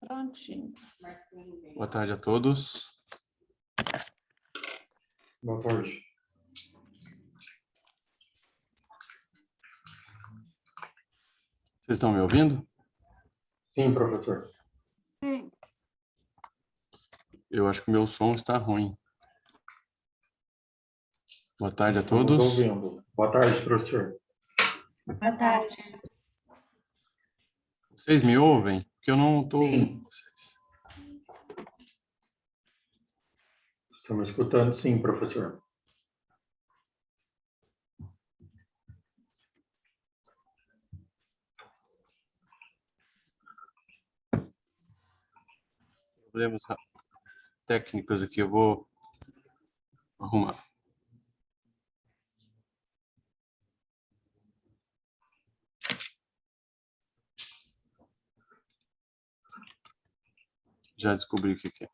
Prontinho. Boa tarde a todos. Boa tarde. Vocês estão me ouvindo? Sim, professor. Eu acho que o meu som está ruim. Boa tarde a Estamos todos. ouvindo. Boa tarde, professor. Boa tarde. Vocês me ouvem? Porque eu não estou ouvindo vocês. Estamos escutando, sim, professor. Problemas técnicos aqui, eu vou arrumar. Já descobri o que é.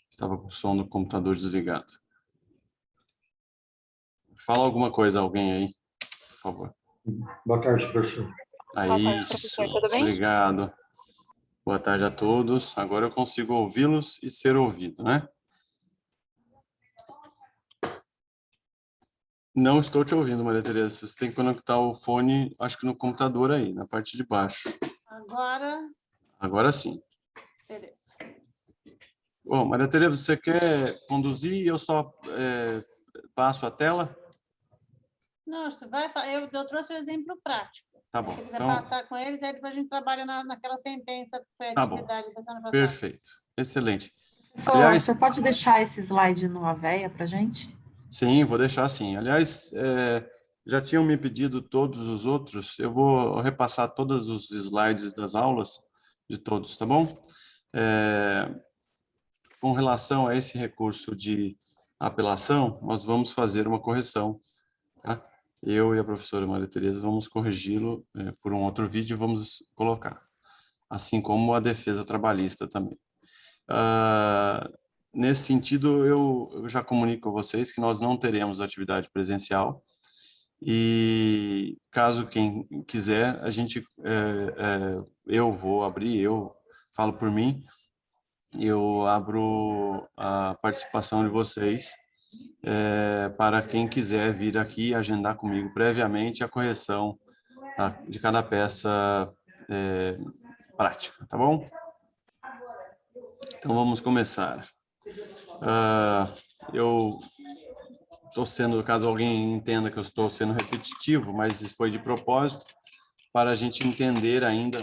Estava com o som do computador desligado. Fala alguma coisa, alguém aí, por favor. Boa tarde, professor. Aí, isso. Tudo bem? Obrigado. Boa tarde a todos. Agora eu consigo ouvi-los e ser ouvido, né? Não estou te ouvindo, Maria Tereza. Você tem que conectar o fone, acho que no computador aí, na parte de baixo. Agora, Agora sim. beleza. Bom, Maria Tereza, você quer conduzir e eu só passo a tela? Não, tu vai, eu trouxe um exemplo prático. Tá bom. Se você quiser Então, passar com eles, aí depois a gente trabalha naquela sentença que foi a tá bom. atividade da semana passada. Perfeito. Excelente. Professor, Aliás, o senhor pode deixar esse slide no Aveia para gente? sim, vou deixar assim. Aliás, já tinham me pedido todos os outros. Eu vou repassar todos os slides das aulas de todos, tá bom? Com relação a esse recurso de apelação, nós vamos fazer uma correção, tá? Eu e a professora Maria Tereza vamos corrigi-lo por um outro vídeo e vamos colocar, assim como a defesa trabalhista também. Nesse sentido, eu já comunico a vocês que nós não teremos atividade presencial e caso quem quiser, a gente, eu vou abrir, eu falo por mim, eu abro a participação de vocês para quem quiser vir aqui e agendar comigo previamente a correção de cada peça prática, tá bom? Então vamos começar. Eu estou sendo, caso alguém entenda que eu estou sendo repetitivo, mas foi de propósito para a gente entender ainda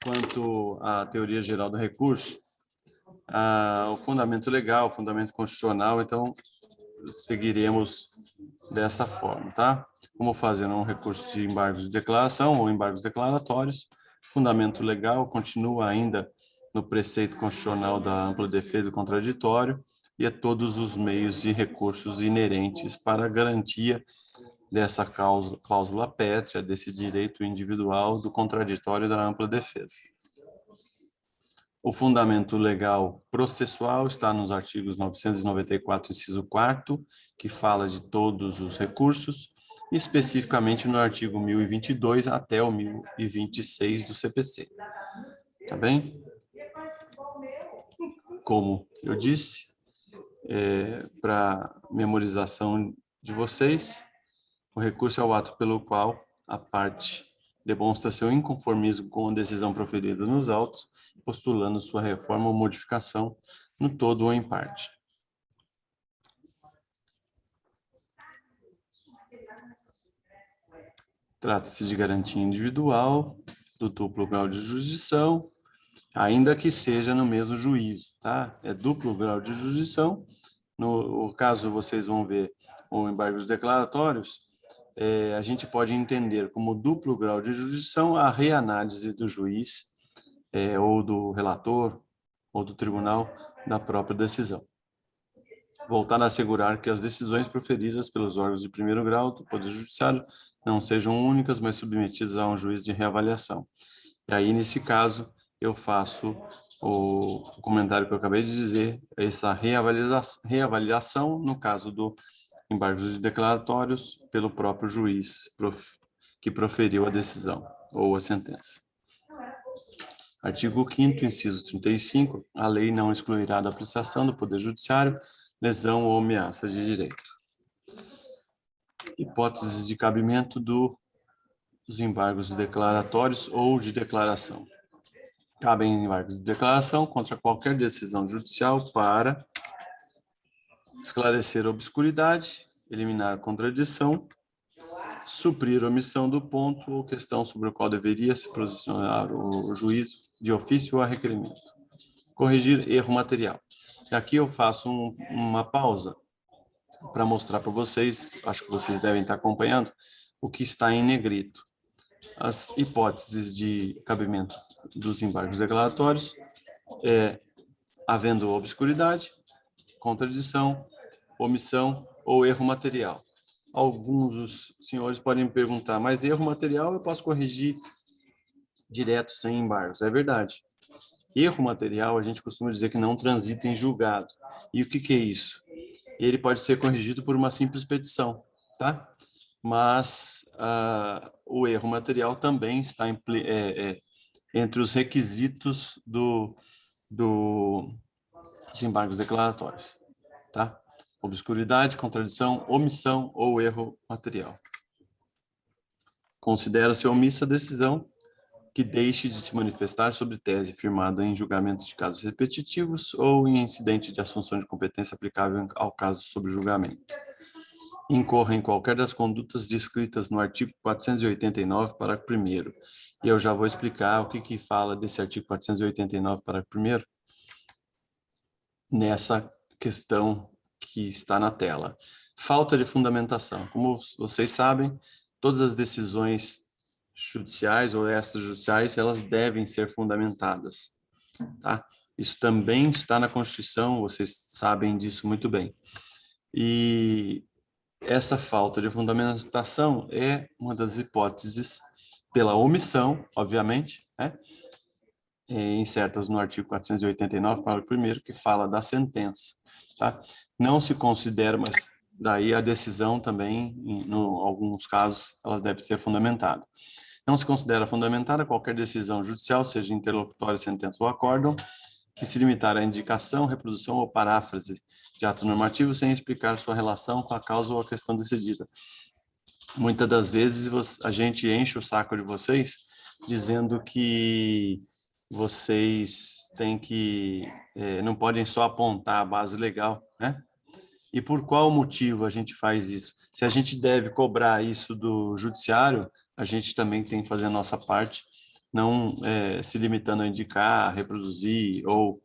quanto à teoria geral do recurso, o fundamento legal, o fundamento constitucional, então seguiremos dessa forma, tá? Como fazer um recurso de embargos de declaração ou embargos declaratórios, fundamento legal continua ainda no preceito constitucional da ampla defesa do contraditório e a todos os meios e recursos inerentes para a garantia dessa cláusula pétrea, desse direito individual do contraditório da ampla defesa. O fundamento legal processual está nos artigos 994, inciso 4º, que fala de todos os recursos, especificamente no artigo 1022 até o 1026 do CPC. Tá bem? Como eu disse, para memorização de vocês, o recurso é o ato pelo qual a parte demonstra seu inconformismo com a decisão proferida nos autos, postulando sua reforma ou modificação no todo ou em parte. Trata-se de garantia individual, do duplo grau de jurisdição, ainda que seja no mesmo juízo, tá? É duplo grau de jurisdição. No caso, vocês vão ver o embargos declaratórios, a gente pode entender como duplo grau de jurisdição a reanálise do juiz ou do relator ou do tribunal da própria decisão. Voltar a assegurar que as decisões proferidas pelos órgãos de primeiro grau do Poder Judiciário não sejam únicas, mas submetidas a um juiz de reavaliação. E aí, nesse caso, eu faço o comentário que eu acabei de dizer, essa reavaliação no caso do embargos declaratórios pelo próprio juiz que proferiu a decisão ou a sentença. Artigo 5º, inciso 35, a lei não excluirá da apreciação do Poder Judiciário lesão ou ameaça de direito. Hipóteses de cabimento dos embargos declaratórios ou de declaração. Cabem embargos de declaração contra qualquer decisão judicial para esclarecer obscuridade, eliminar contradição, suprir omissão do ponto ou questão sobre o qual deveria se posicionar o juízo de ofício ou a requerimento. Corrigir erro material. E aqui eu faço uma pausa para mostrar para vocês, acho que vocês devem estar acompanhando, o que está em negrito. As hipóteses de cabimento dos embargos declaratórios havendo obscuridade, contradição, omissão ou erro material. Alguns dos senhores podem me perguntar, mas erro material eu posso corrigir direto sem embargos. É verdade. Erro material a gente costuma dizer que não transita em julgado. E o que é isso? Ele pode ser corrigido por uma simples petição, tá? Mas o erro material também está entre os requisitos dos embargos declaratórios, tá? Obscuridade, contradição, omissão ou erro material. Considera-se omissa a decisão que deixe de se manifestar sobre tese firmada em julgamentos de casos repetitivos ou em incidente de assunção de competência aplicável ao caso sob julgamento. Incorra em qualquer das condutas descritas no artigo 489, parágrafo 1º. E eu já vou explicar o que fala desse artigo 489, parágrafo 1º, nessa questão que está na tela. Falta de fundamentação. Como vocês sabem, todas as decisões judiciais ou extrajudiciais, elas devem ser fundamentadas, tá? Isso também está na Constituição, vocês sabem disso muito bem. E essa falta de fundamentação é uma das hipóteses pela omissão, obviamente, né? Incertas no artigo 489, parágrafo 1º, que fala da sentença, tá? Não se considera, mas daí a decisão também, em alguns casos, ela deve ser fundamentada. Não se considera fundamentada qualquer decisão judicial, seja interlocutória, sentença ou acórdão, que se limitar à indicação, reprodução ou paráfrase de ato normativo sem explicar sua relação com a causa ou a questão decidida. Muitas das vezes a gente enche o saco de vocês dizendo que vocês têm que, não podem só apontar a base legal, né? E por qual motivo a gente faz isso? Se a gente deve cobrar isso do judiciário, a gente também tem que fazer a nossa parte, não se limitando a indicar, reproduzir ou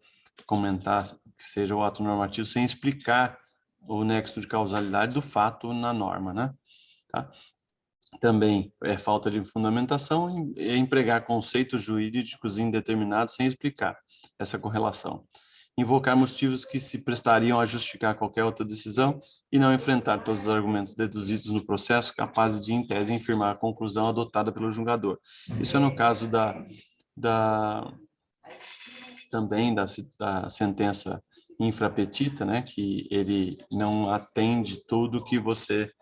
comentar que seja o ato normativo sem explicar o nexo de causalidade do fato na norma, né? Tá? Também é falta de fundamentação e empregar conceitos jurídicos indeterminados sem explicar essa correlação. Invocar motivos que se prestariam a justificar qualquer outra decisão e não enfrentar todos os argumentos deduzidos no processo capazes de, em tese, infirmar a conclusão adotada pelo julgador. Isso é no caso também da sentença infrapetita, né, que ele não atende tudo que você,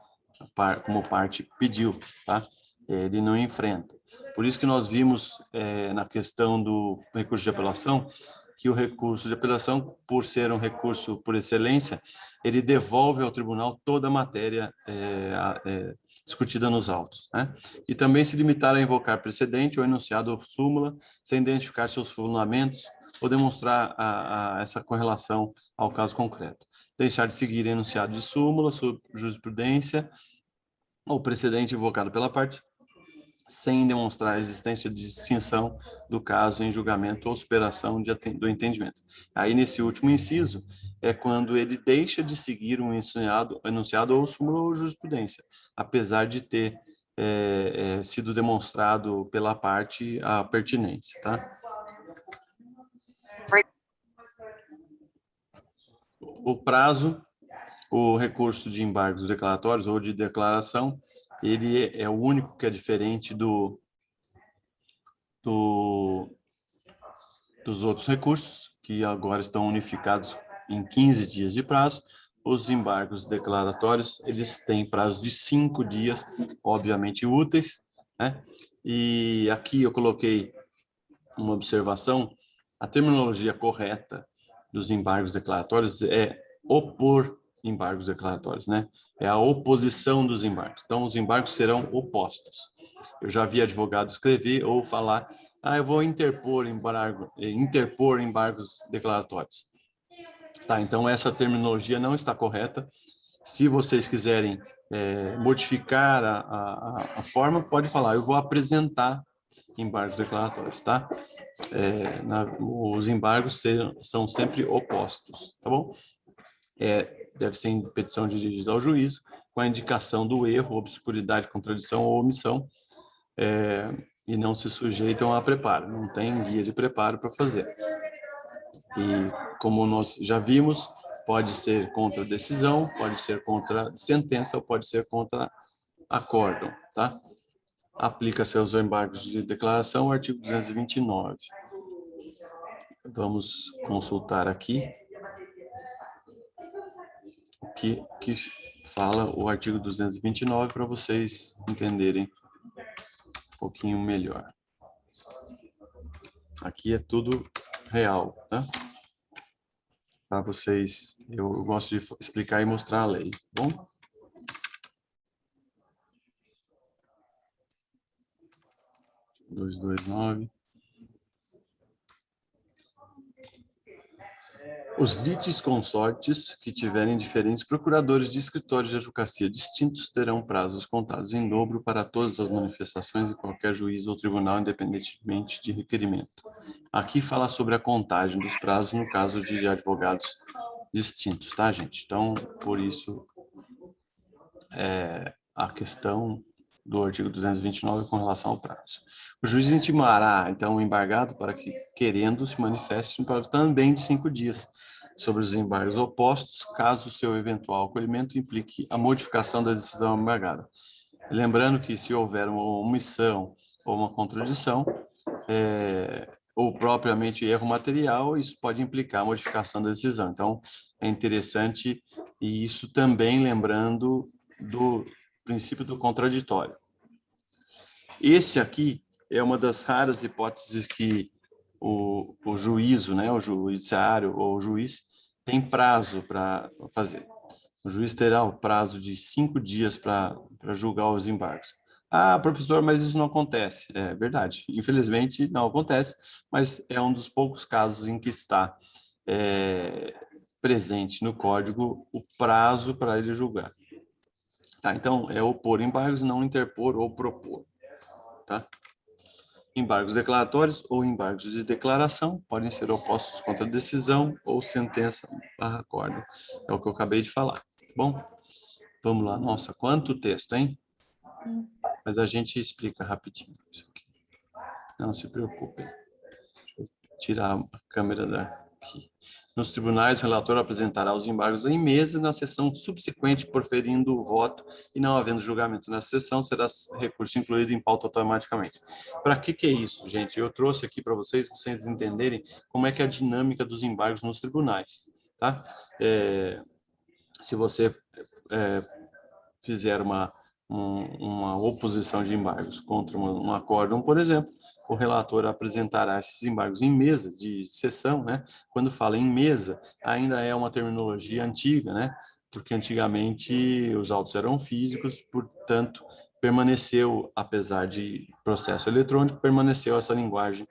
como parte, pediu, tá? Ele não enfrenta. Por isso que nós vimos na questão do recurso de apelação, que o recurso de apelação, por ser um recurso por excelência, ele devolve ao tribunal toda a matéria discutida nos autos, né? E também se limitar a invocar precedente ou enunciado ou súmula, sem identificar seus fundamentos ou demonstrar essa correlação ao caso concreto. Deixar de seguir enunciado de súmula, sua jurisprudência ou precedente invocado pela parte, sem demonstrar a existência de distinção do caso em julgamento ou superação do entendimento. Aí, nesse último inciso, é quando ele deixa de seguir um enunciado ou súmula ou jurisprudência, apesar de ter sido demonstrado pela parte a pertinência, tá? O prazo, o recurso de embargos declaratórios ou de declaração, ele é o único que é diferente do dos outros recursos, que agora estão unificados em 15 dias de prazo. Os embargos declaratórios, eles têm prazo de 5 dias, obviamente úteis, né? E aqui eu coloquei uma observação: a terminologia correta dos embargos declaratórios é opor embargos declaratórios, né? É a oposição dos embargos. Então, os embargos serão opostos. Eu já vi advogado escrever ou falar: eu vou interpor embargos declaratórios. Tá, então essa terminologia não está correta. Se vocês quiserem modificar a forma, pode falar: eu vou apresentar embargos declaratórios, tá? Os embargos são sempre opostos, tá bom? Deve ser em petição dirigida ao juízo, com a indicação do erro, obscuridade, contradição ou omissão, e não se sujeitam a preparo, não tem guia de preparo para fazer. E como nós já vimos, pode ser contra decisão, pode ser contra sentença ou pode ser contra acórdão, tá? Aplica-se aos embargos de declaração, artigo 229. Vamos consultar aqui o que fala o artigo 229 para vocês entenderem um pouquinho melhor. Aqui é tudo real, tá? Para vocês, eu gosto de explicar e mostrar a lei, tá bom? Artigo 229. Os litisconsortes que tiverem diferentes procuradores de escritórios de advocacia distintos terão prazos contados em dobro para todas as manifestações de qualquer juiz ou tribunal, independentemente de requerimento. Aqui fala sobre a contagem dos prazos no caso de advogados distintos, tá, gente? Então, por isso, a questão do artigo 229 com relação ao prazo. O juiz intimará, então, o embargado para que, querendo, se manifeste no prazo também de 5 dias sobre os embargos opostos, caso o seu eventual acolhimento implique a modificação da decisão embargada. Lembrando que, se houver uma omissão ou uma contradição, ou propriamente erro material, isso pode implicar a modificação da decisão. Então, é interessante, e isso também lembrando do princípio do contraditório. Esse aqui é uma das raras hipóteses que o juízo, né, o judiciário ou o juiz tem prazo para fazer. O juiz terá o prazo de 5 dias para julgar os embargos. Professor, mas isso não acontece. É verdade, infelizmente não acontece, mas é um dos poucos casos em que está presente no código o prazo para ele julgar. Tá, então, é opor embargos, não interpor ou propor. Tá? Embargos declaratórios ou embargos de declaração podem ser opostos contra decisão ou sentença / acórdão. É o que eu acabei de falar. Tá bom? Vamos lá. Nossa, quanto texto, hein? Mas a gente explica rapidinho isso aqui. Não se preocupem. Deixa eu tirar a câmera daqui. Nos tribunais, o relator apresentará os embargos em mesa na sessão subsequente, proferindo o voto, e não havendo julgamento nessa sessão, será recurso incluído em pauta automaticamente. Para que é isso, gente? Eu trouxe aqui para vocês entenderem como é que é a dinâmica dos embargos nos tribunais, tá? Se você fizer uma oposição de embargos contra um acórdão, por exemplo, o relator apresentará esses embargos em mesa de sessão, né? Quando fala em mesa, ainda é uma terminologia antiga, né? Porque antigamente os autos eram físicos, portanto, permaneceu, apesar de processo eletrônico, permaneceu essa linguagem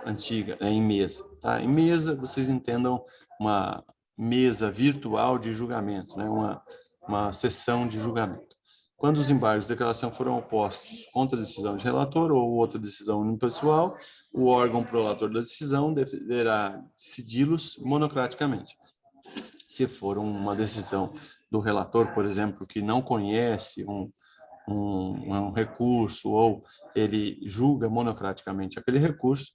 antiga, né? Em mesa, tá? Em mesa, vocês entendam uma mesa virtual de julgamento, né? Uma sessão de julgamento. Quando os embargos de declaração foram opostos contra a decisão de relator ou outra decisão unipessoal, o órgão prolator da decisão deverá decidi-los monocraticamente. Se for uma decisão do relator, por exemplo, que não conhece um recurso ou ele julga monocraticamente aquele recurso,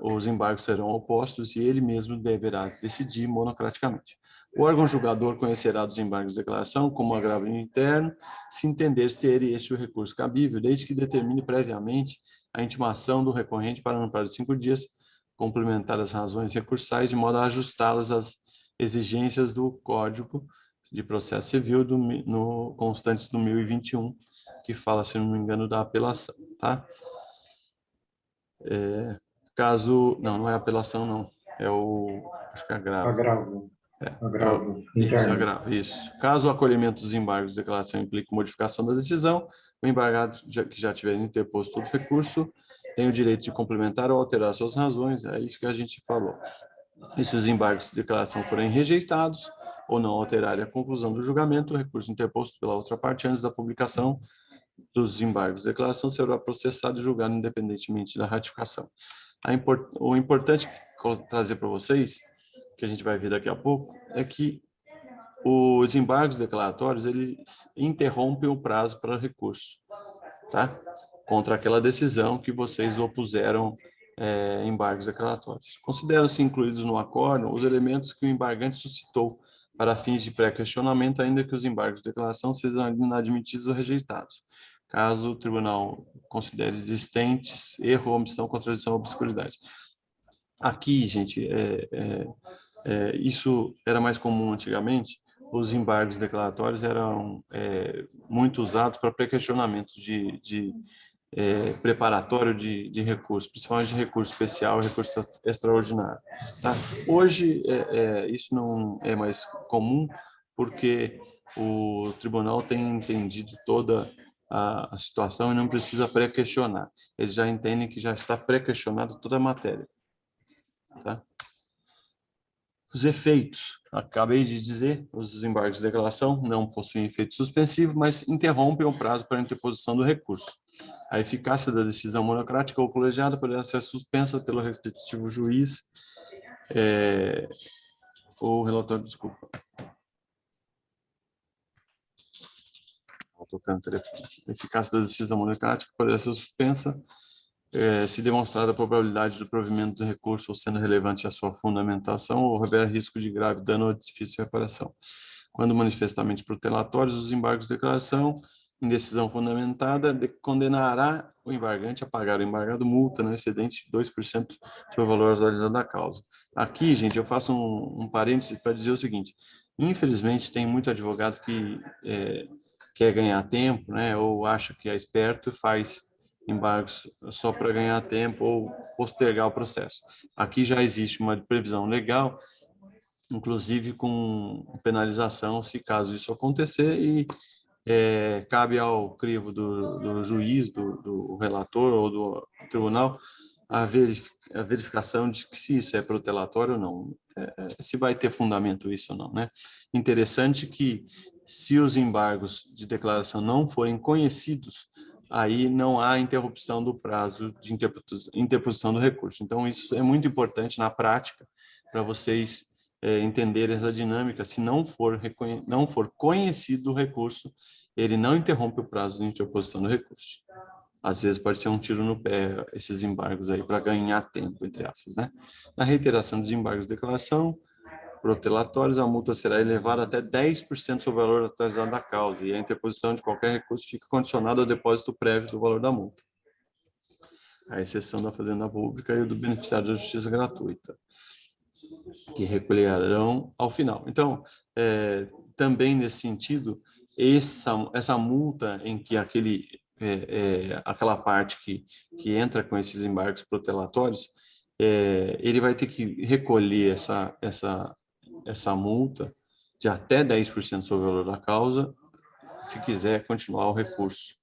os embargos serão opostos e ele mesmo deverá decidir monocraticamente. O órgão julgador conhecerá dos embargos de declaração como agravo interno, se entender ser este o recurso cabível, desde que determine previamente a intimação do recorrente para, no prazo de 5 dias, complementar as razões recursais de modo a ajustá-las às exigências do Código de Processo Civil no constantes do 1021, que fala, se não me engano, da apelação, tá? Caso... Não é apelação, não. É o... Acho que é agravo. Agravo. Agravo. Isso, Interno. agravo, isso. Caso o acolhimento dos embargos de declaração implique modificação da decisão, o embargado que já tiver interposto todo recurso tem o direito de complementar ou alterar suas razões, é isso que a gente falou. E se os embargos de declaração forem rejeitados ou não alterarem a conclusão do julgamento, o recurso interposto pela outra parte antes da publicação dos embargos de declaração será processado e julgado independentemente da ratificação. O importante trazer para vocês, que a gente vai ver daqui a pouco, é que os embargos declaratórios, eles interrompem o prazo para recurso, tá? Contra aquela decisão que vocês opuseram embargos declaratórios. Consideram-se incluídos no acórdão os elementos que o embargante suscitou para fins de pré-questionamento, ainda que os embargos de declaração sejam inadmitidos ou rejeitados, caso o tribunal considere existentes erro, omissão, contradição ou obscuridade. Aqui, gente, isso era mais comum antigamente. Os embargos declaratórios eram muito usados para pré-questionamento preparatório de recurso, principalmente de recurso especial e recurso extraordinário. Tá? Hoje, isso não é mais comum, porque o tribunal tem entendido toda a situação e não precisa pré-questionar. Eles já entendem que já está pré-questionado toda a matéria. Tá? Os efeitos, acabei de dizer, os embargos de declaração não possuem efeito suspensivo, mas interrompem o prazo para a interposição do recurso. A eficácia da decisão monocrática ou colegiada poderá ser suspensa pelo respectivo juiz ou relator, desculpa. Estou tocando o telefone. A eficácia da decisão monocrática poderá ser suspensa se demonstrada a probabilidade do provimento do recurso ou sendo relevante a sua fundamentação ou houver risco de grave dano ou difícil reparação. Quando manifestamente protelatórios, os embargos de declaração em decisão fundamentada condenará o embargante a pagar o embargado multa não excedente de 2% sobre o valor atualizado da causa. Aqui, gente, eu faço um parêntese para dizer o seguinte: infelizmente, tem muito advogado que quer ganhar tempo, né, ou acha que é esperto e faz embargos só para ganhar tempo ou postergar o processo. Aqui já existe uma previsão legal, inclusive com penalização se caso isso acontecer, e cabe ao crivo do juiz, do relator ou do tribunal a verificação de que se isso é protelatório ou não, se vai ter fundamento isso ou não, né? Interessante que se os embargos de declaração não forem conhecidos, aí não há interrupção do prazo de interposição do recurso. Então, isso é muito importante na prática para vocês entenderem essa dinâmica. Se não for conhecido o recurso, ele não interrompe o prazo de interposição do recurso. Às vezes pode ser um tiro no pé esses embargos aí para ganhar tempo, entre aspas, né? Na reiteração dos embargos de declaração protelatórios, a multa será elevada até 10% sobre o valor atualizado da causa e a interposição de qualquer recurso fica condicionada ao depósito prévio do valor da multa, à exceção da Fazenda Pública e do beneficiário da Justiça Gratuita, que recolherão ao final. Então, também nesse sentido, essa multa em que aquela parte que entra com esses embargos protelatórios, ele vai ter que recolher essa multa de até 10% sobre o valor da causa, se quiser continuar o recurso,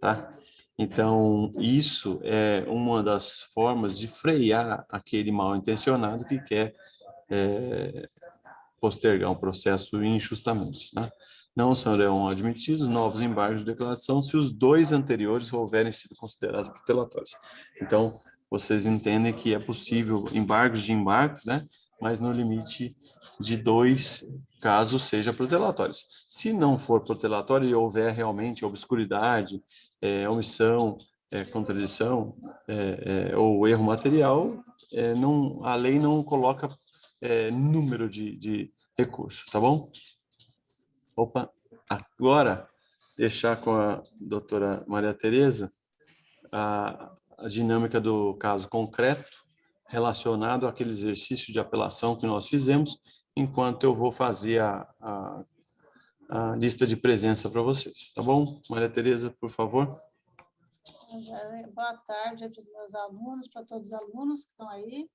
tá? Então, isso é uma das formas de frear aquele mal-intencionado que quer postergar um processo injustamente, né? Não serão admitidos novos embargos de declaração se os 2 anteriores houverem sido considerados protelatórios. Então, vocês entendem que é possível embargos de embargos, né? Mas no limite de 2 casos seja protelatórios. Se não for protelatório e houver realmente obscuridade, omissão, contradição ou erro material, a lei não coloca número de recurso, tá bom? Opa, agora deixar com a doutora Maria Tereza a dinâmica do caso concreto relacionado àquele exercício de apelação que nós fizemos, enquanto eu vou fazer a lista de presença para vocês. Tá bom? Maria Tereza, por favor. Boa tarde para os meus alunos, para todos os alunos que estão aí.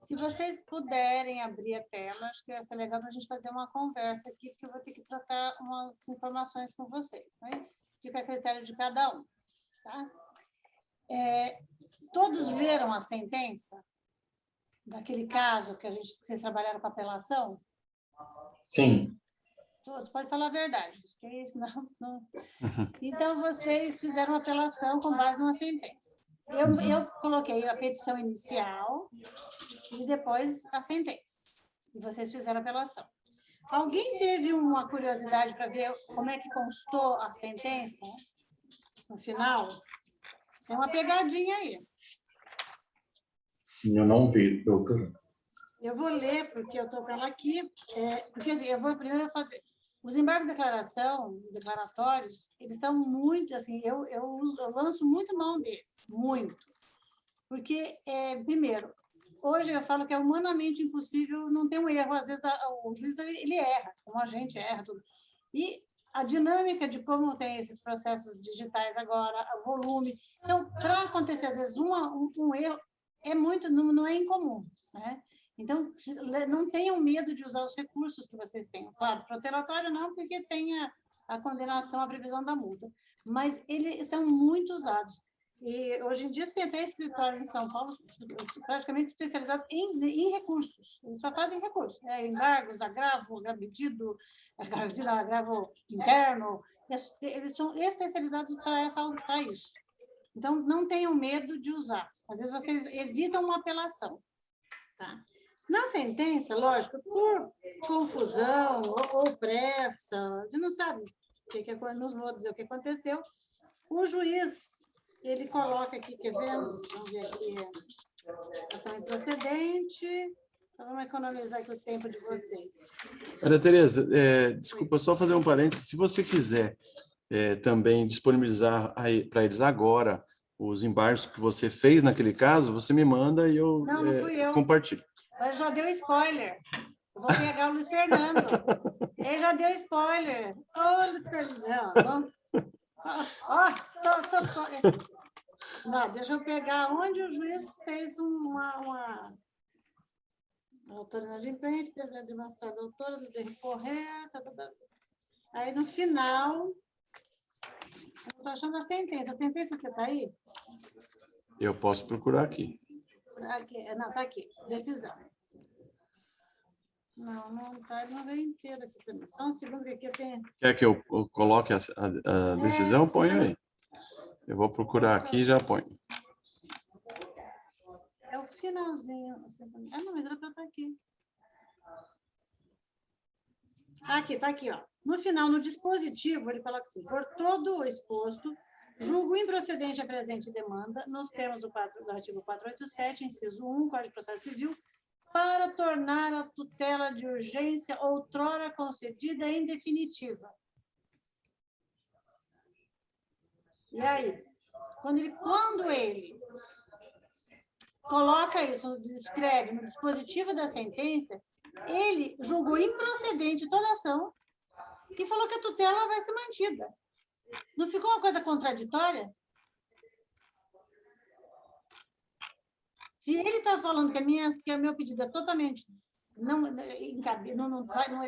Se vocês puderem abrir a tela, acho que vai ser legal para a gente fazer uma conversa aqui, porque eu vou ter que trocar umas informações com vocês, mas fica a critério de cada um, tá? Todos leram a sentença daquele caso que vocês trabalharam com apelação? Sim. Todos, pode falar a verdade, porque não. Então, vocês fizeram apelação com base numa sentença. Eu coloquei a petição inicial e depois a sentença. E vocês fizeram apelação. Alguém teve uma curiosidade para ver como é que constou a sentença no final? Tem uma pegadinha aí. Eu não vi, doutor. Eu vou ler, porque eu estou com ela aqui, porque assim, eu vou primeiro fazer. Os embargos de declaração, declaratórios, eles são muito, assim, eu lanço muito mão deles, muito. Porque, primeiro, hoje eu falo que é humanamente impossível não ter um erro, às vezes o juiz ele erra, como a gente erra, tudo. E a dinâmica de como tem esses processos digitais agora, o volume. Então, para acontecer, às vezes, um erro, não é incomum, né? Então, não tenham medo de usar os recursos que vocês têm. Claro, protelatório não, porque tem a condenação, a previsão da multa. Mas eles são muito usados. E, hoje em dia, tem até escritórios em São Paulo praticamente especializados em recursos. Eles só fazem recursos. Embargos, agravo pedido, agravo interno. Eles são especializados para isso. Então, não tenham medo de usar. Às vezes, vocês evitam uma apelação. Tá? Na sentença, lógico, por confusão ou pressa, a gente não sabe, não vou dizer o que aconteceu, o juiz, ele coloca aqui, vamos ver aqui, ação improcedente, então vamos economizar aqui o tempo de vocês. Maria Tereza, desculpa, só fazer um parênteses, se você quiser também disponibilizar para eles agora os embargos que você fez naquele caso, você me manda e eu, não fui eu. Compartilho. Mas já deu spoiler. Eu vou pegar o Luiz Fernando. Ele já deu spoiler. Ô, Luiz Fernando. Não, deixa eu pegar onde o juiz fez uma autora inadimplente, demonstrar a autora, de recorrer. Aí, no final, eu estou achando a sentença. A sentença, você está aí? Eu posso procurar aqui. Não, está aqui. Decisão. Não está, não veio inteira aqui também. Só um segundo que aqui eu tenho. Quer que eu coloque a decisão? Ponho aí. Eu vou procurar aqui e já ponho. É o finalzinho. Não, mas era para estar aqui. Está aqui, ó. No final, no dispositivo, ele coloca assim: por todo o exposto, julgo improcedente a presente demanda, nos termos do artigo 487, inciso 1, Código de Processo Civil, para tornar a tutela de urgência outrora concedida em definitiva. E aí, quando ele coloca isso, escreve no dispositivo da sentença, ele julgou improcedente toda a ação e falou que a tutela vai ser mantida. Não ficou uma coisa contraditória? Se ele está falando que o meu pedido é totalmente ele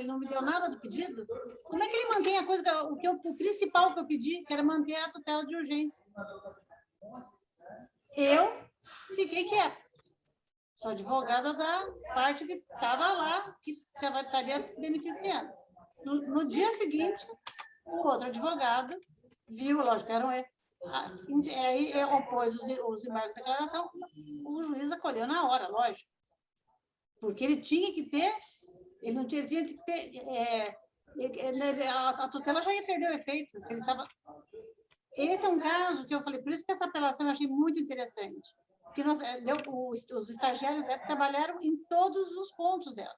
não me deu nada do pedido, como é que ele mantém a coisa, o principal que eu pedi, que era manter a tutela de urgência? Eu fiquei quieta. Sou advogada da parte que estava lá, que estaria se beneficiando. No dia seguinte, o outro advogado viu, lógico, era um erro. Aí opôs os embargos de declaração, o juiz acolheu na hora, lógico. Porque ele tinha que ter, ele não tinha que ter, a tutela já ia perder o efeito. Se ele tava... Esse é um caso que eu falei, por isso que essa apelação eu achei muito interessante. Porque os estagiários trabalharam em todos os pontos dela.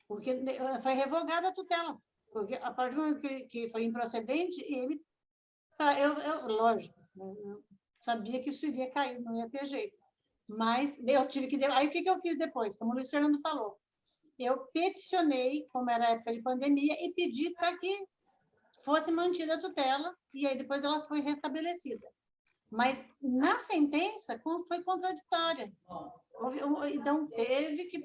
Porque foi revogada a tutela. Porque a partir do momento que foi improcedente, ele... lógico, sabia que isso iria cair, não ia ter jeito. Mas eu tive que... Aí, o que eu fiz depois? Como o Luiz Fernando falou, eu peticionei, como era época de pandemia, e pedi para que fosse mantida a tutela, e aí depois ela foi restabelecida. Mas, na sentença, foi contraditória. Então, teve que,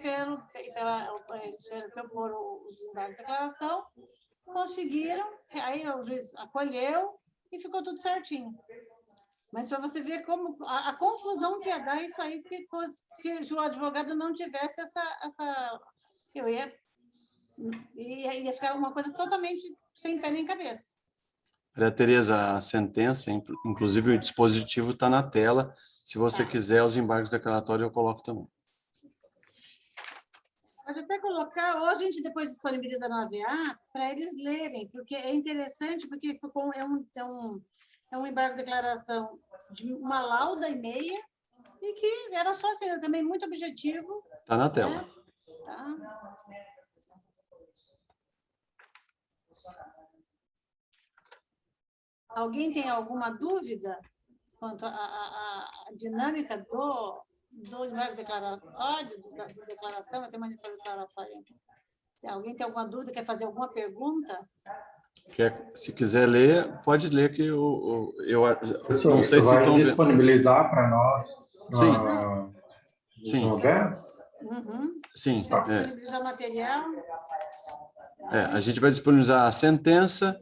por os embargos de declaração, conseguiram, aí o juiz acolheu e ficou tudo certinho. Mas para você ver como a confusão que ia dar isso aí se o advogado não tivesse essa eu ia ficar uma coisa totalmente sem pé nem cabeça. Maria Tereza, a sentença, inclusive o dispositivo está na tela. Se você quiser, os embargos declaratórios eu coloco também. Pode até colocar, ou a gente depois disponibiliza no AVA para eles lerem, porque é interessante, porque é um embargo de declaração de uma lauda e meia, e que era só assim, também muito objetivo. Está na tela. Né? Tá. Alguém tem alguma dúvida quanto à dinâmica do embargo declaratório, da declaração? Eu tenho uma declaratória. Se alguém tem alguma dúvida, quer fazer alguma pergunta? Se quiser ler, pode ler, que eu Professor, não sei se vai estão disponibilizar para nós Sim. no AVA? Uhum. Sim. Vai disponibilizar o material. A gente vai disponibilizar a sentença.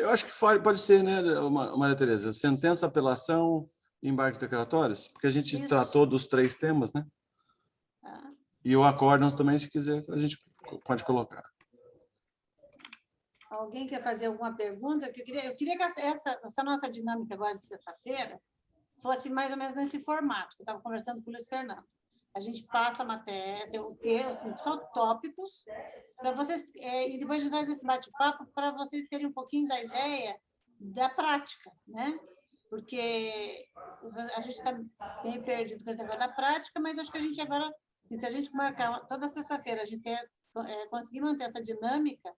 Eu acho que pode ser, né, Maria Tereza? Sentença, apelação e embargos declaratórios, porque a gente tratou dos 3 temas, né? E o acórdão também, se quiser, a gente pode colocar. Alguém quer fazer alguma pergunta? Eu queria que essa nossa dinâmica agora de sexta-feira fosse mais ou menos nesse formato, que eu estava conversando com o Luiz Fernando. A gente passa a matéria, o texto, só tópicos, para vocês, e depois a gente faz esse bate-papo para vocês terem um pouquinho da ideia da prática, né? Porque a gente está bem perdido com esse negócio da prática, mas acho que a gente agora, se a gente marcar toda sexta-feira, a gente conseguir manter essa dinâmica,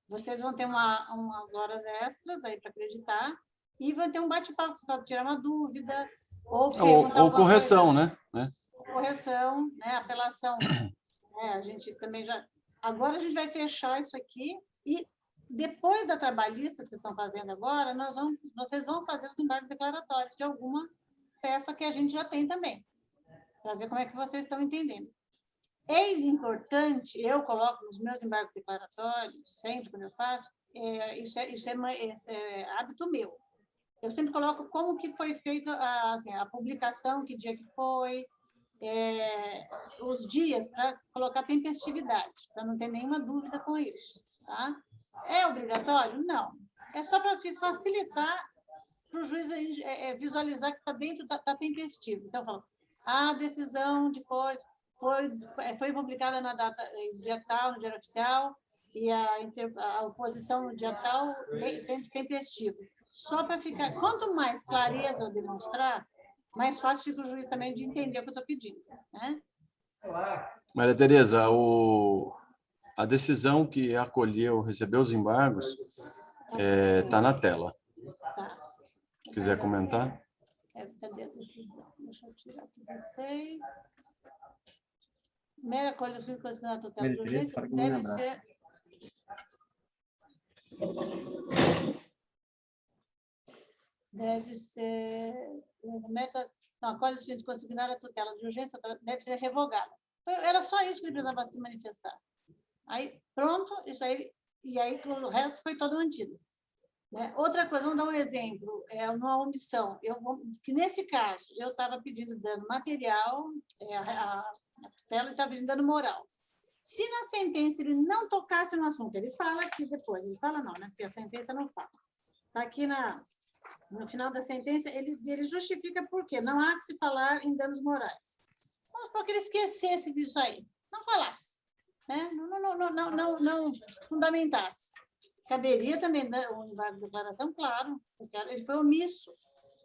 vocês vão ter umas horas extras aí para acreditar e vão ter um bate-papo, você pode tirar uma dúvida ou correção, coisa, né? Correção, né? Apelação. A gente também já... Agora a gente vai fechar isso aqui e depois da trabalhista que vocês estão fazendo agora, vocês vão fazer os embargos declaratórios de alguma peça que a gente já tem também, para ver como é que vocês estão entendendo. É importante, eu coloco nos meus embargos declaratórios, sempre quando eu faço, isso é hábito meu. Eu sempre coloco como que foi feita a publicação, que dia que foi, os dias, para colocar tempestividade, para não ter nenhuma dúvida com isso. Tá? É obrigatório? Não. É só para facilitar para o juiz visualizar que está dentro da tempestivo. Então, eu falo, a decisão de Flores foi publicada na data dia tal, no Diário Oficial, e a oposição no dia tal, sempre tempestivo. Só para ficar... Quanto mais clareza eu demonstrar, mais fácil fica o juiz também de entender o que eu estou pedindo. Né? Maria Tereza, a decisão que recebeu os embargos está na tela. Tá. Se quiser comentar. Cadê a decisão? Deixa eu tirar aqui vocês. Mera colha do filho na tutela de urgência deve ser... Deve ser... a colha dos filhos consignar a tutela de urgência deve ser revogada. Era só isso que ele precisava se manifestar. Aí, pronto, isso aí, e aí o resto foi todo mantido. Né? Outra coisa, vamos dar um exemplo, uma omissão. Que nesse caso, eu estava pedindo dano material, a tutela estava pedindo dano moral. Se na sentença ele não tocasse no assunto, ele fala aqui depois, ele fala não, né? Porque a sentença não fala. Está aqui no final da sentença, ele justifica por quê? Não há que se falar em danos morais. Vamos supor que ele esquecesse disso aí, não falasse, né? Não fundamentasse. Caberia também o embargo de declaração, claro, porque ele foi omisso.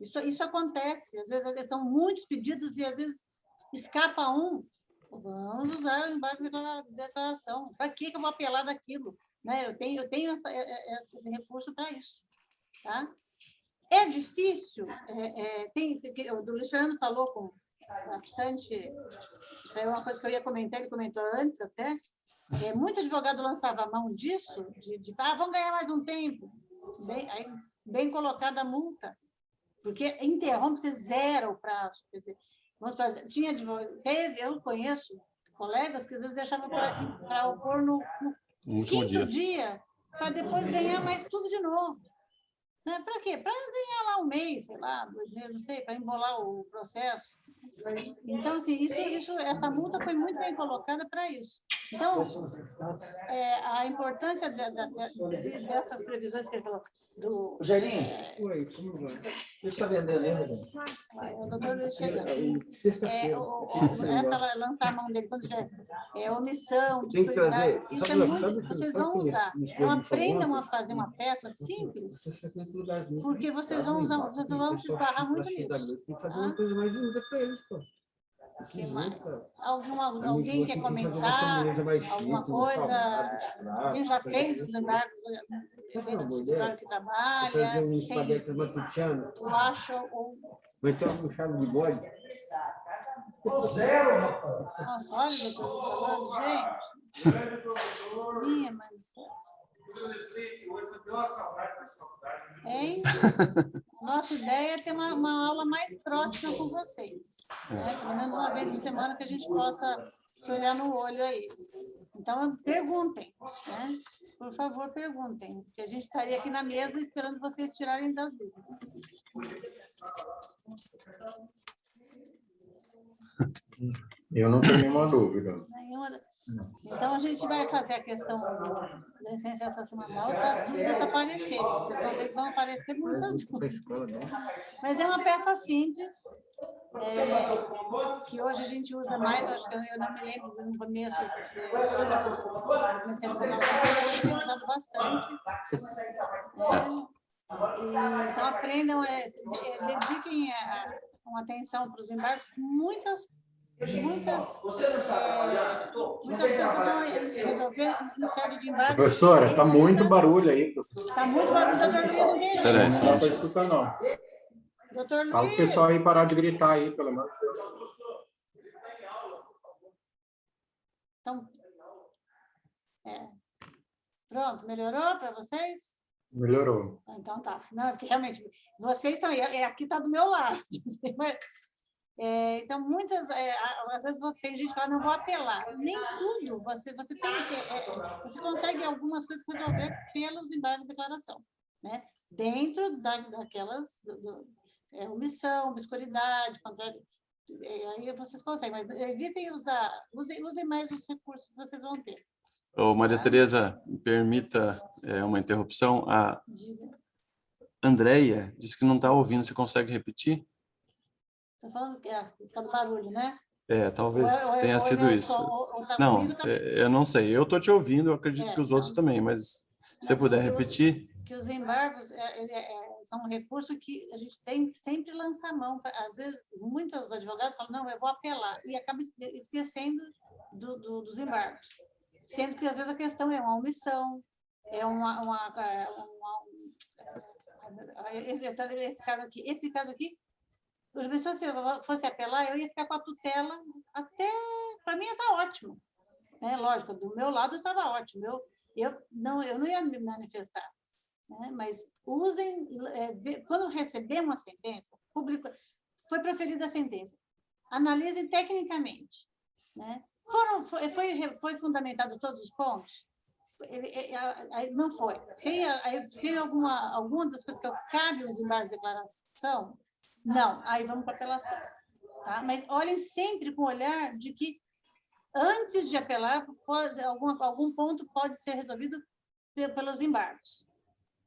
Isso acontece, às vezes são muitos pedidos e às vezes escapa um. Vamos usar o embargo de declaração. Para que eu vou apelar daquilo? Né? Eu tenho esse recurso para isso. Tá? É difícil, o Luiz Fernando falou com bastante, isso aí é uma coisa que eu ia comentar, ele comentou antes até, muito advogado lançava a mão disso, vamos ganhar mais um tempo, bem colocada a multa, porque interrompe, você zera o prazo, quer dizer, eu conheço colegas que às vezes deixavam para opor no quinto dia, para depois ganhar mais tudo de novo. Para quê? Para ganhar lá um mês, sei lá, 2 meses, não sei, para embolar o processo. Então, assim, essa multa foi muito bem colocada para isso. Então, a importância dessas previsões que ele falou. Rogerinho, oi, como vai? Ele está vendendo aí, Rogerinho? O doutor Luiz chegando. Sexta-feira. Lançar a mão dele quando tiver omissão, Tem que trazer. isso é muito. Vocês vão usar. Então, aprendam a fazer uma peça simples, porque vocês vão se esbarrar muito nisso. Tem que fazer uma coisa mais linda para eles, pô. O que mais? Alguém quer comentar alguma coisa? Alguém já fez os embargos do escritório que trabalha? Fazer um espaguete matutiano. Tu acha? Vai ter uma puxada de bode. Nossa, olha o doutor Luiz falando, gente. Minha mãe do céu. Hein? Nossa ideia é ter uma aula mais próxima com vocês. Né? Pelo menos uma vez por semana que a gente possa se olhar no olho aí. Então, perguntem. Né? Por favor, perguntem. Porque a gente estaria aqui na mesa esperando vocês tirarem das dúvidas. Eu não tenho nenhuma dúvida. Então, a gente vai fazer a questão da licença assassinatal para as dúvidas aparecerem. Vocês vão ver que vão aparecer muitas dúvidas. Mas é uma peça simples, que hoje a gente usa mais, acho que eu não me lembro no começo, comecei a jogar, eu tenho usado bastante. Então, aprendam, dediquem uma atenção para os embargos, que muitas coisas vão resolver em sede de embargos. Professora, está muito barulho aí. Está muito barulho, doutor Luiz, não tem jeito. Não dá para escutar, não. Doutor Luiz. Fala o pessoal aí parar de gritar aí, pelo amor de Deus. Então, pronto, melhorou para vocês? Melhorou. Então tá. Não, porque realmente, vocês estão aí, aqui está do meu lado. Então, às vezes tem gente que fala, não vou apelar. Nem tudo, você você consegue algumas coisas resolver pelos embargos de declaração, né? Dentro daquelas omissão, obscuridade, aí vocês conseguem, mas evitem usem mais os recursos que vocês vão ter. Ô, Maria Tereza, me permita uma interrupção. A Andréia disse que não está ouvindo, você consegue repetir? Estou falando que por causa do barulho, né? Talvez tenha sido isso. Não, eu não sei. Eu estou te ouvindo, eu acredito que os outros também, mas se você puder repetir. Que os embargos são um recurso que a gente tem que sempre lançar mão. Às vezes, muitos advogados falam, não, eu vou apelar, e acaba esquecendo dos embargos. Sendo que, às vezes, a questão é uma omissão, esse caso aqui, se eu fosse apelar, eu ia ficar com a tutela até, para mim, está ótimo. Né? Lógico, do meu lado estava ótimo. Eu não ia me manifestar. Né? Mas usem, quando receber uma sentença, foi proferida a sentença, analisem tecnicamente. Né? Foi fundamentado todos os pontos? Não foi. Tem alguma das coisas que cabe os embargos de declaração? Não, aí vamos para a apelação. Tá? Mas olhem sempre com o olhar de que, antes de apelar, algum ponto pode ser resolvido pelos embargos.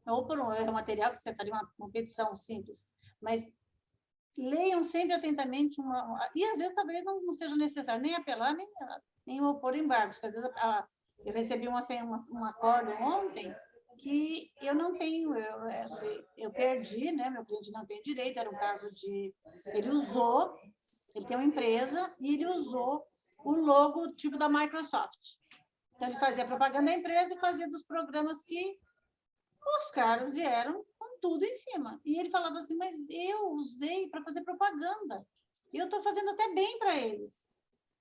Ou por um material que você faria uma petição simples. Mas leiam sempre atentamente, e às vezes talvez não seja necessário nem apelar, nem opor embargos, porque às vezes eu recebi um acordo ontem que eu não tenho, eu perdi, né? Meu cliente não tem direito, era um caso de... Ele tem uma empresa e ele usou o logo tipo da Microsoft. Então, ele fazia propaganda da empresa e fazia dos programas que Os caras vieram com tudo em cima. E ele falava assim, mas eu usei para fazer propaganda. E eu estou fazendo até bem para eles.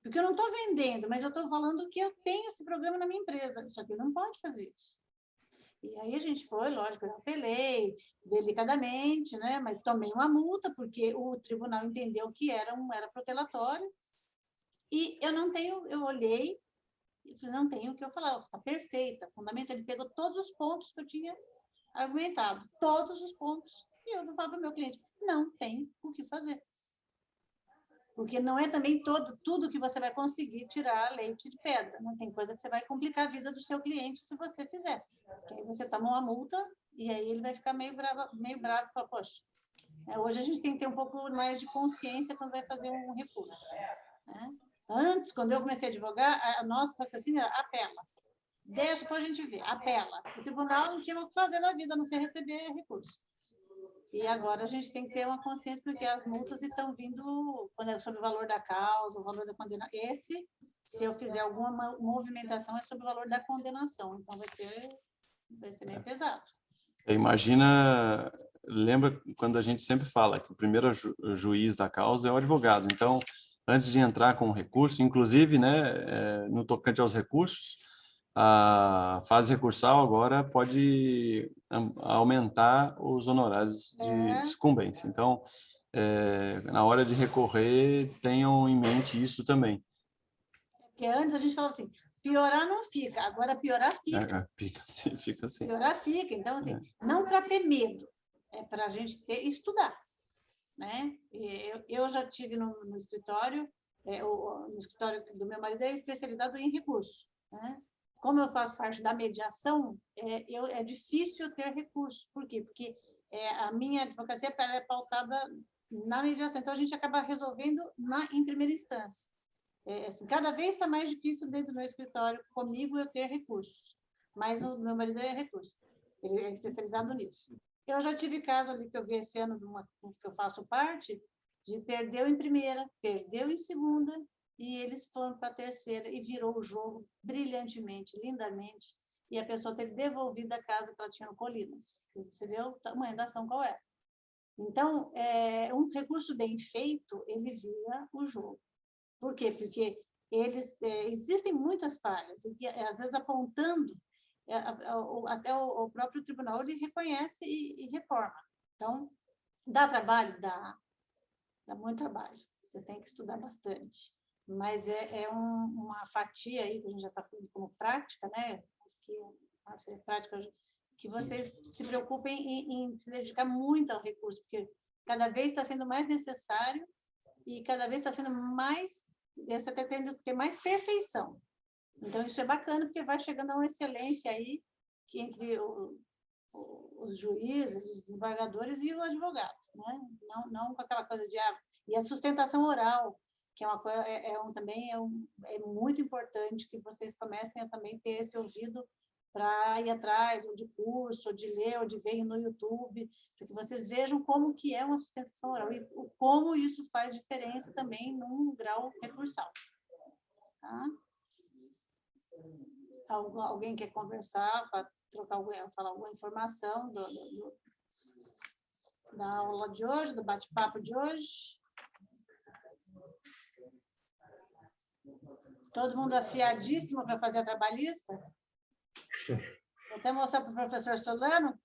Porque eu não estou vendendo, mas eu estou falando que eu tenho esse programa na minha empresa. Só que ele não pode fazer isso. E aí a gente foi, lógico, eu apelei delicadamente, né? Mas tomei uma multa, porque o tribunal entendeu que era protelatório. E eu olhei e falei, não tenho o que eu falar, está perfeita, fundamento. Ele pegou todos os pontos que eu tinha argumentado, todos os pontos. E eu vou falar para o meu cliente, não tem o que fazer. Porque não é também tudo que você vai conseguir tirar leite de pedra. Não tem coisa que você vai complicar a vida do seu cliente se você fizer. Porque aí você toma uma multa e aí ele vai ficar meio bravo e fala, poxa, hoje a gente tem que ter um pouco mais de consciência quando vai fazer um recurso. Né? Antes, quando eu comecei a advogar, nosso raciocínio era apela. Deixa para a gente ver, apela. O tribunal não tinha o que fazer na vida, a não ser receber recurso. E agora a gente tem que ter uma consciência, porque as multas estão vindo, quando é sobre o valor da causa, o valor da condenação. Se eu fizer alguma movimentação, é sobre o valor da condenação. Então, vai ser meio pesado. Imagina, lembra quando a gente sempre fala que o primeiro juiz da causa é o advogado. Então, antes de entrar com o recurso, inclusive, né, no tocante aos recursos, a fase recursal agora pode aumentar os honorários de sucumbência. Então, na hora de recorrer, tenham em mente isso também. Porque antes a gente falava assim, piorar não fica, agora piorar fica. Fica assim. Piorar fica. Então, assim, não para ter medo, é para a gente estudar. Né? Eu já tive no escritório, no escritório do meu marido é especializado em recursos. Né? Como eu faço parte da mediação, é difícil ter recurso. Por quê? Porque a minha advocacia é pautada na mediação, então a gente acaba resolvendo em primeira instância. Assim, cada vez está mais difícil dentro do meu escritório, comigo, eu ter recursos. Mas o meu marido é recurso, ele é especializado nisso. Eu já tive caso ali que eu vi esse ano, que eu faço parte, de perdeu em primeira, perdeu em segunda, e eles foram para a terceira e virou o jogo brilhantemente, lindamente, e a pessoa teve devolvido a casa que ela tinha no Colinas. Você vê o tamanho da ação qual é. Então, um recurso bem feito, ele vira o jogo. Por quê? Porque existem muitas falhas, e às vezes apontando, até o próprio tribunal ele reconhece e reforma. Então, dá trabalho? Dá muito trabalho. Vocês têm que estudar bastante. Mas uma fatia aí, que a gente já está falando como prática, né? Que vocês se preocupem em se dedicar muito ao recurso, porque cada vez está sendo mais necessário e cada vez está sendo mais, você está tendo que ter mais perfeição. Então, isso é bacana, porque vai chegando a uma excelência aí que entre os juízes, os desembargadores e o advogado, né? Não com aquela coisa de... E a sustentação oral, que também é muito importante que vocês comecem a também ter esse ouvido para ir atrás, ou de curso, ou de ler, ou de ver no YouTube, para que vocês vejam como que é uma sustentação oral e como isso faz diferença também num grau recursal. Tá? Alguém quer conversar, para falar alguma informação da aula de hoje, do bate-papo de hoje? Todo mundo afiadíssimo para fazer a trabalhista? Vou até mostrar para o professor Solano.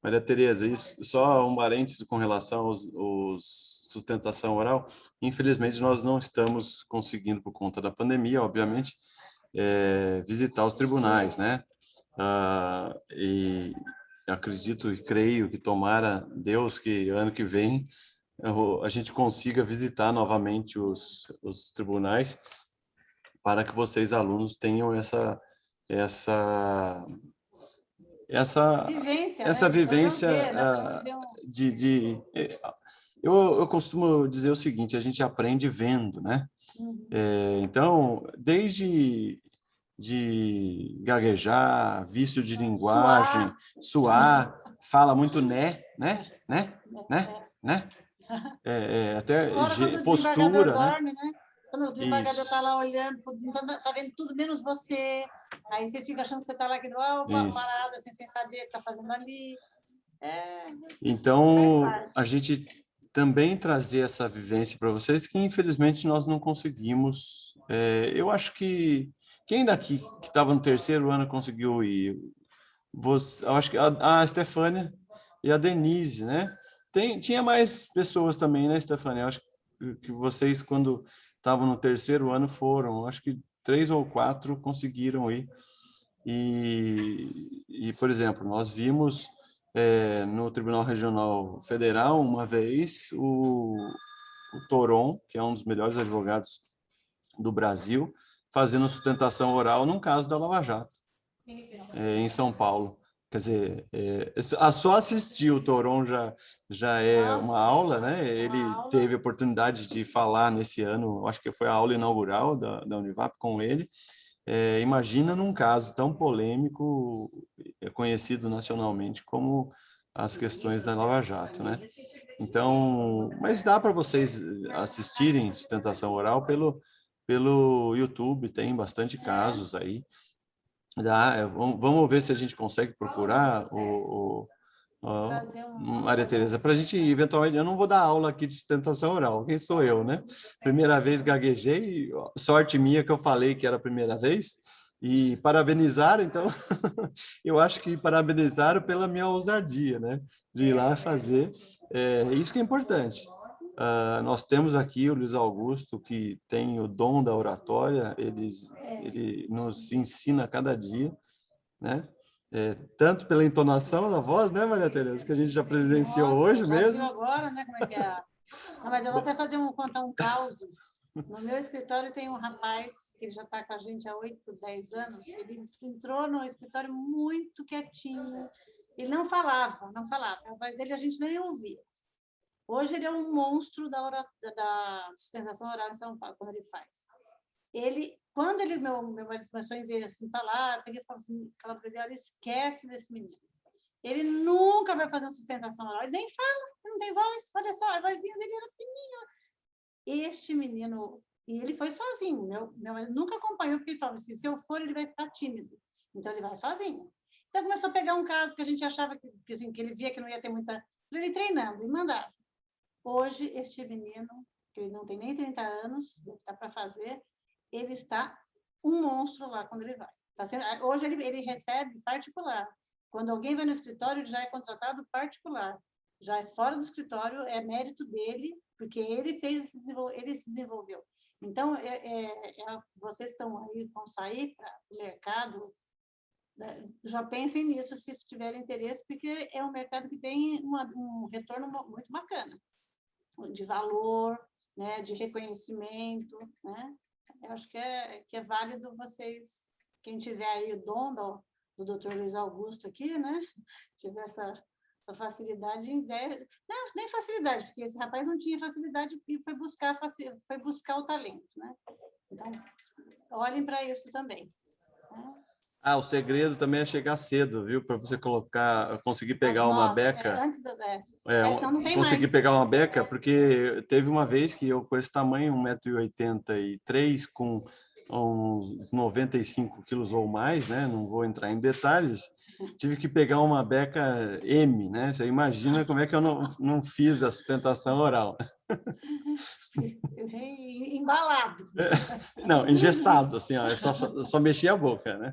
Maria Tereza, isso, só um parênteses com relação aos sustentação oral. Infelizmente, nós não estamos conseguindo, por conta da pandemia, obviamente, visitar os tribunais, né? E acredito e creio que tomara Deus que ano que vem a gente consiga visitar novamente os tribunais para que vocês, alunos, tenham essa vivência eu costumo dizer o seguinte, a gente aprende vendo, né? Então, desde de gaguejar, vício de linguagem, suar, fala muito né? Até postura, né? Dorme, né? Quando o desembargador Isso. está lá olhando, está vendo tudo menos você, aí você fica achando que você está lá que não, Isso. parado, assim, sem saber o que está fazendo ali. Faz Então, parte. a gente também trazer essa vivência para vocês, que infelizmente nós não conseguimos. Eu acho que quem daqui que estava no terceiro ano conseguiu ir? Eu acho que a Stefânia e a Denise, né? Tinha mais pessoas também, né, Stefânia? Eu acho que vocês, quando estavam no terceiro ano, foram. Acho que 3 ou 4 conseguiram ir. Por exemplo, nós vimos no Tribunal Regional Federal, uma vez, o Toron, que é um dos melhores advogados do Brasil, fazendo sustentação oral num caso da Lava Jato, em São Paulo. Quer dizer, só assistir o Toron já é Nossa, uma aula, né? Ele aula. teve a oportunidade de falar nesse ano, acho que foi a aula inaugural da Univap com ele. Imagina num caso tão polêmico, conhecido nacionalmente como as questões da Lava Jato, né? Então, mas dá para vocês assistirem sustentação oral pelo YouTube, tem bastante casos aí. Vamos ver se a gente consegue procurar Fazer Maria Tereza, para a gente, eventualmente, eu não vou dar aula aqui de sustentação oral, quem sou eu, né? Primeira vez gaguejei, sorte minha que eu falei que era a primeira vez, e parabenizaram, então, eu acho que parabenizaram pela minha ousadia, né? De ir lá fazer, isso que é importante. Nós temos aqui o Luiz Augusto, que tem o dom da oratória, ele nos ensina a cada dia, né? Tanto pela entonação da voz, né, Maria Tereza, que a gente já presenciou hoje já mesmo. viu agora, né, como é que é? Não, mas eu vou até contar um caos. No meu escritório tem um rapaz que ele já está com a gente há 8, 10 anos. Ele entrou no escritório muito quietinho. Ele não falava. A voz dele a gente nem ouvia. Hoje ele é um monstro da sustentação oral em São Paulo, quando ele faz. Quando meu marido começou a ver assim, falar, eu peguei e falava para ele, olha, esquece desse menino. Ele nunca vai fazer uma sustentação oral, ele nem fala, ele não tem voz, olha só, a vozinha dele era fininha. Este menino, e ele foi sozinho, meu marido nunca acompanhou, porque ele falava assim, se eu for, ele vai ficar tímido, então ele vai sozinho. Então começou a pegar um caso que a gente achava que ele via que não ia ter muita... Ele treinando, e mandava. Hoje, este menino, que ele não tem nem 30 anos, está para fazer, ele está um monstro lá quando ele vai. Hoje ele recebe particular. Quando alguém vai no escritório, ele já é contratado particular. Já é fora do escritório, é mérito dele, porque ele se desenvolveu. Então, vocês estão aí, vão sair para o mercado, já pensem nisso se tiverem interesse, porque é um mercado que tem um retorno muito bacana, de valor, né, de reconhecimento, né? Eu acho que é válido vocês, quem tiver aí o dom do Dr. Luiz Augusto aqui, né? Tiver essa facilidade, não, nem facilidade, porque esse rapaz não tinha facilidade e foi buscar o talento, né? Então, olhem para isso também. Né? O segredo também é chegar cedo, viu? Para você conseguir pegar Às uma 9, beca. antes das... senão não tem Conseguir mais. pegar uma beca, porque teve uma vez que eu, com esse tamanho, 1,83 m, com uns 95 quilos ou mais, né? Não vou entrar em detalhes, tive que pegar uma beca M, né? Você imagina como é que eu não fiz a sustentação oral. Embalado. Não, engessado, assim, ó, eu só mexi a boca, né?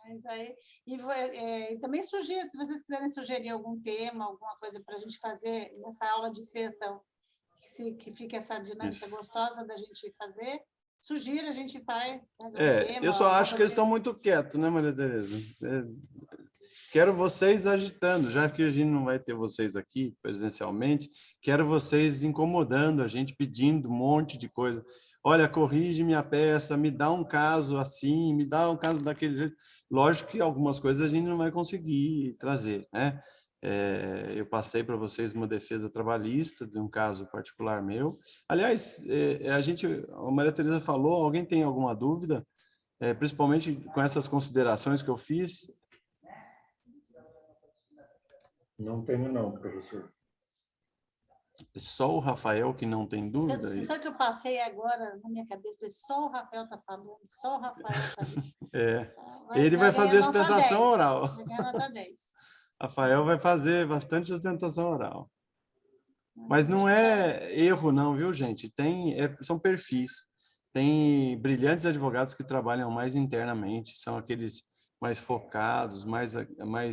Mas aí, e também sugiro, se vocês quiserem sugerir algum tema, alguma coisa para a gente fazer nessa aula de sexta, que fique essa dinâmica gostosa da gente fazer, sugira, a gente faz. Eu só acho que eles estão muito quietos, né, Maria Tereza? Quero vocês agitando, já que a gente não vai ter vocês aqui presencialmente, quero vocês incomodando a gente, pedindo um monte de coisa. Olha, corrige minha peça, me dá um caso assim, me dá um caso daquele jeito. Lógico que algumas coisas a gente não vai conseguir trazer, né? Eu passei para vocês uma defesa trabalhista de um caso particular meu. Aliás, a Maria Tereza falou, alguém tem alguma dúvida? Principalmente com essas considerações que eu fiz? Não tenho não, professor. Só o Rafael que não tem dúvida? Só que eu passei agora na minha cabeça, falei, só o Rafael está falando, só o Rafael está Ele vai fazer ganhar nota sustentação 10, oral. vai ganhar nota 10. Rafael vai fazer bastante sustentação oral. Mas não é erro não, viu, gente? São perfis. Tem brilhantes advogados que trabalham mais internamente, são aqueles mais focados, mais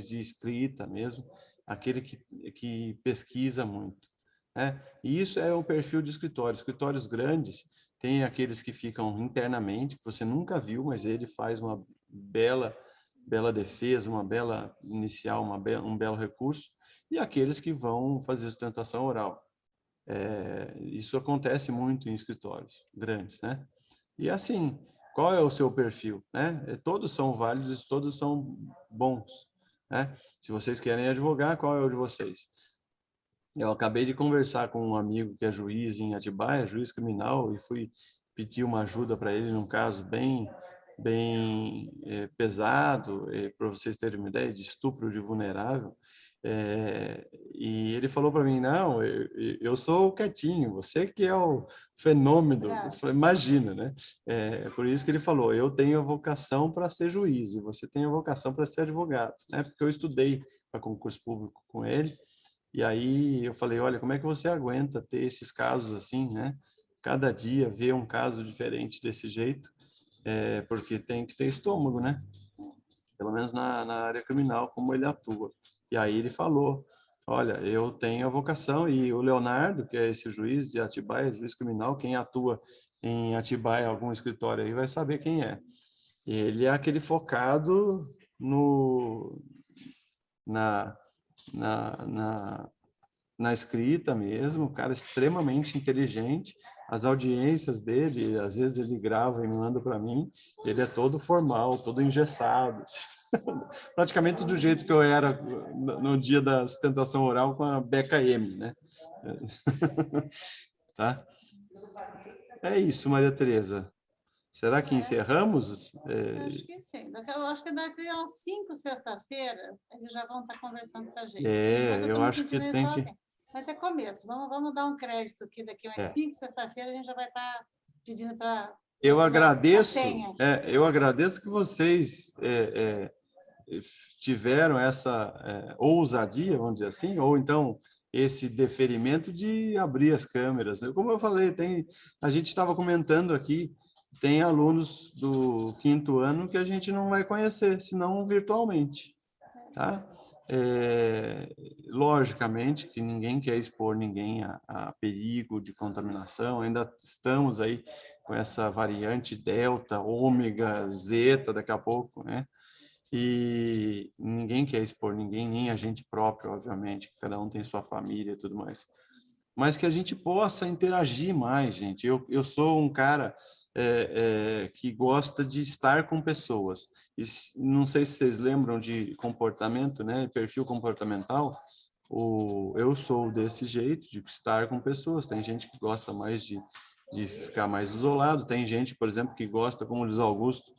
de escrita mesmo, aquele que pesquisa muito, né? E isso é um perfil de escritório. Escritórios grandes tem aqueles que ficam internamente, que você nunca viu, mas ele faz uma bela defesa, uma bela inicial, um belo recurso, e aqueles que vão fazer sustentação oral. Isso acontece muito em escritórios grandes, né? E assim, qual é o seu perfil, né? Todos são válidos, todos são bons, né? Se vocês querem advogar, qual é o de vocês? Eu acabei de conversar com um amigo que é juiz em Atibaia, juiz criminal, e fui pedir uma ajuda para ele num caso bem pesado, para vocês terem uma ideia, de estupro de vulnerável. E ele falou para mim, não, eu sou quietinho, você que é o fenômeno. Eu falei, imagina, né? Por isso que ele falou, eu tenho a vocação para ser juiz e você tem a vocação para ser advogado, né? Porque eu estudei para concurso público com ele. E aí eu falei, olha, como é que você aguenta ter esses casos assim, né? Cada dia ver um caso diferente desse jeito, porque tem que ter estômago, né? Pelo menos na área criminal, como ele atua. E aí ele falou, olha, eu tenho a vocação, e o Leonardo, que é esse juiz de Atibaia, juiz criminal, quem atua em Atibaia, algum escritório aí, vai saber quem é. Ele é aquele focado na escrita mesmo, um cara extremamente inteligente. As audiências dele, às vezes ele grava e me manda para mim, ele é todo formal, todo engessado, praticamente do jeito que eu era no dia da sustentação oral com a Beca M, né? Tá? É isso, Maria Tereza. Será que encerramos? Acho que sim. Eu acho que daqui a umas 5 sexta-feira, eles já vão estar conversando com a gente. Enquanto Eu me acho que sentindo meio tem sozinha. Mas é começo. Vamos dar um crédito aqui. Daqui a umas 5 sexta-feira, a gente já vai estar pedindo para... Eu agradeço que vocês tiveram essa ousadia, vamos dizer assim, ou então esse deferimento de abrir as câmeras. Como eu falei, a gente estava comentando aqui, tem alunos do 5º ano que a gente não vai conhecer, senão virtualmente, tá? Logicamente que ninguém quer expor ninguém a perigo de contaminação, ainda estamos aí com essa variante Delta, Ômega, Zeta, daqui a pouco, né? E ninguém quer expor ninguém, nem a gente próprio, obviamente, cada um tem sua família e tudo mais. Mas que a gente possa interagir mais, gente. Eu sou um cara que gosta de estar com pessoas. E não sei se vocês lembram de comportamento, né? Perfil comportamental. Eu sou desse jeito, de estar com pessoas. Tem gente que gosta mais de ficar mais isolado. Tem gente, por exemplo, que gosta, como o Luiz Augusto,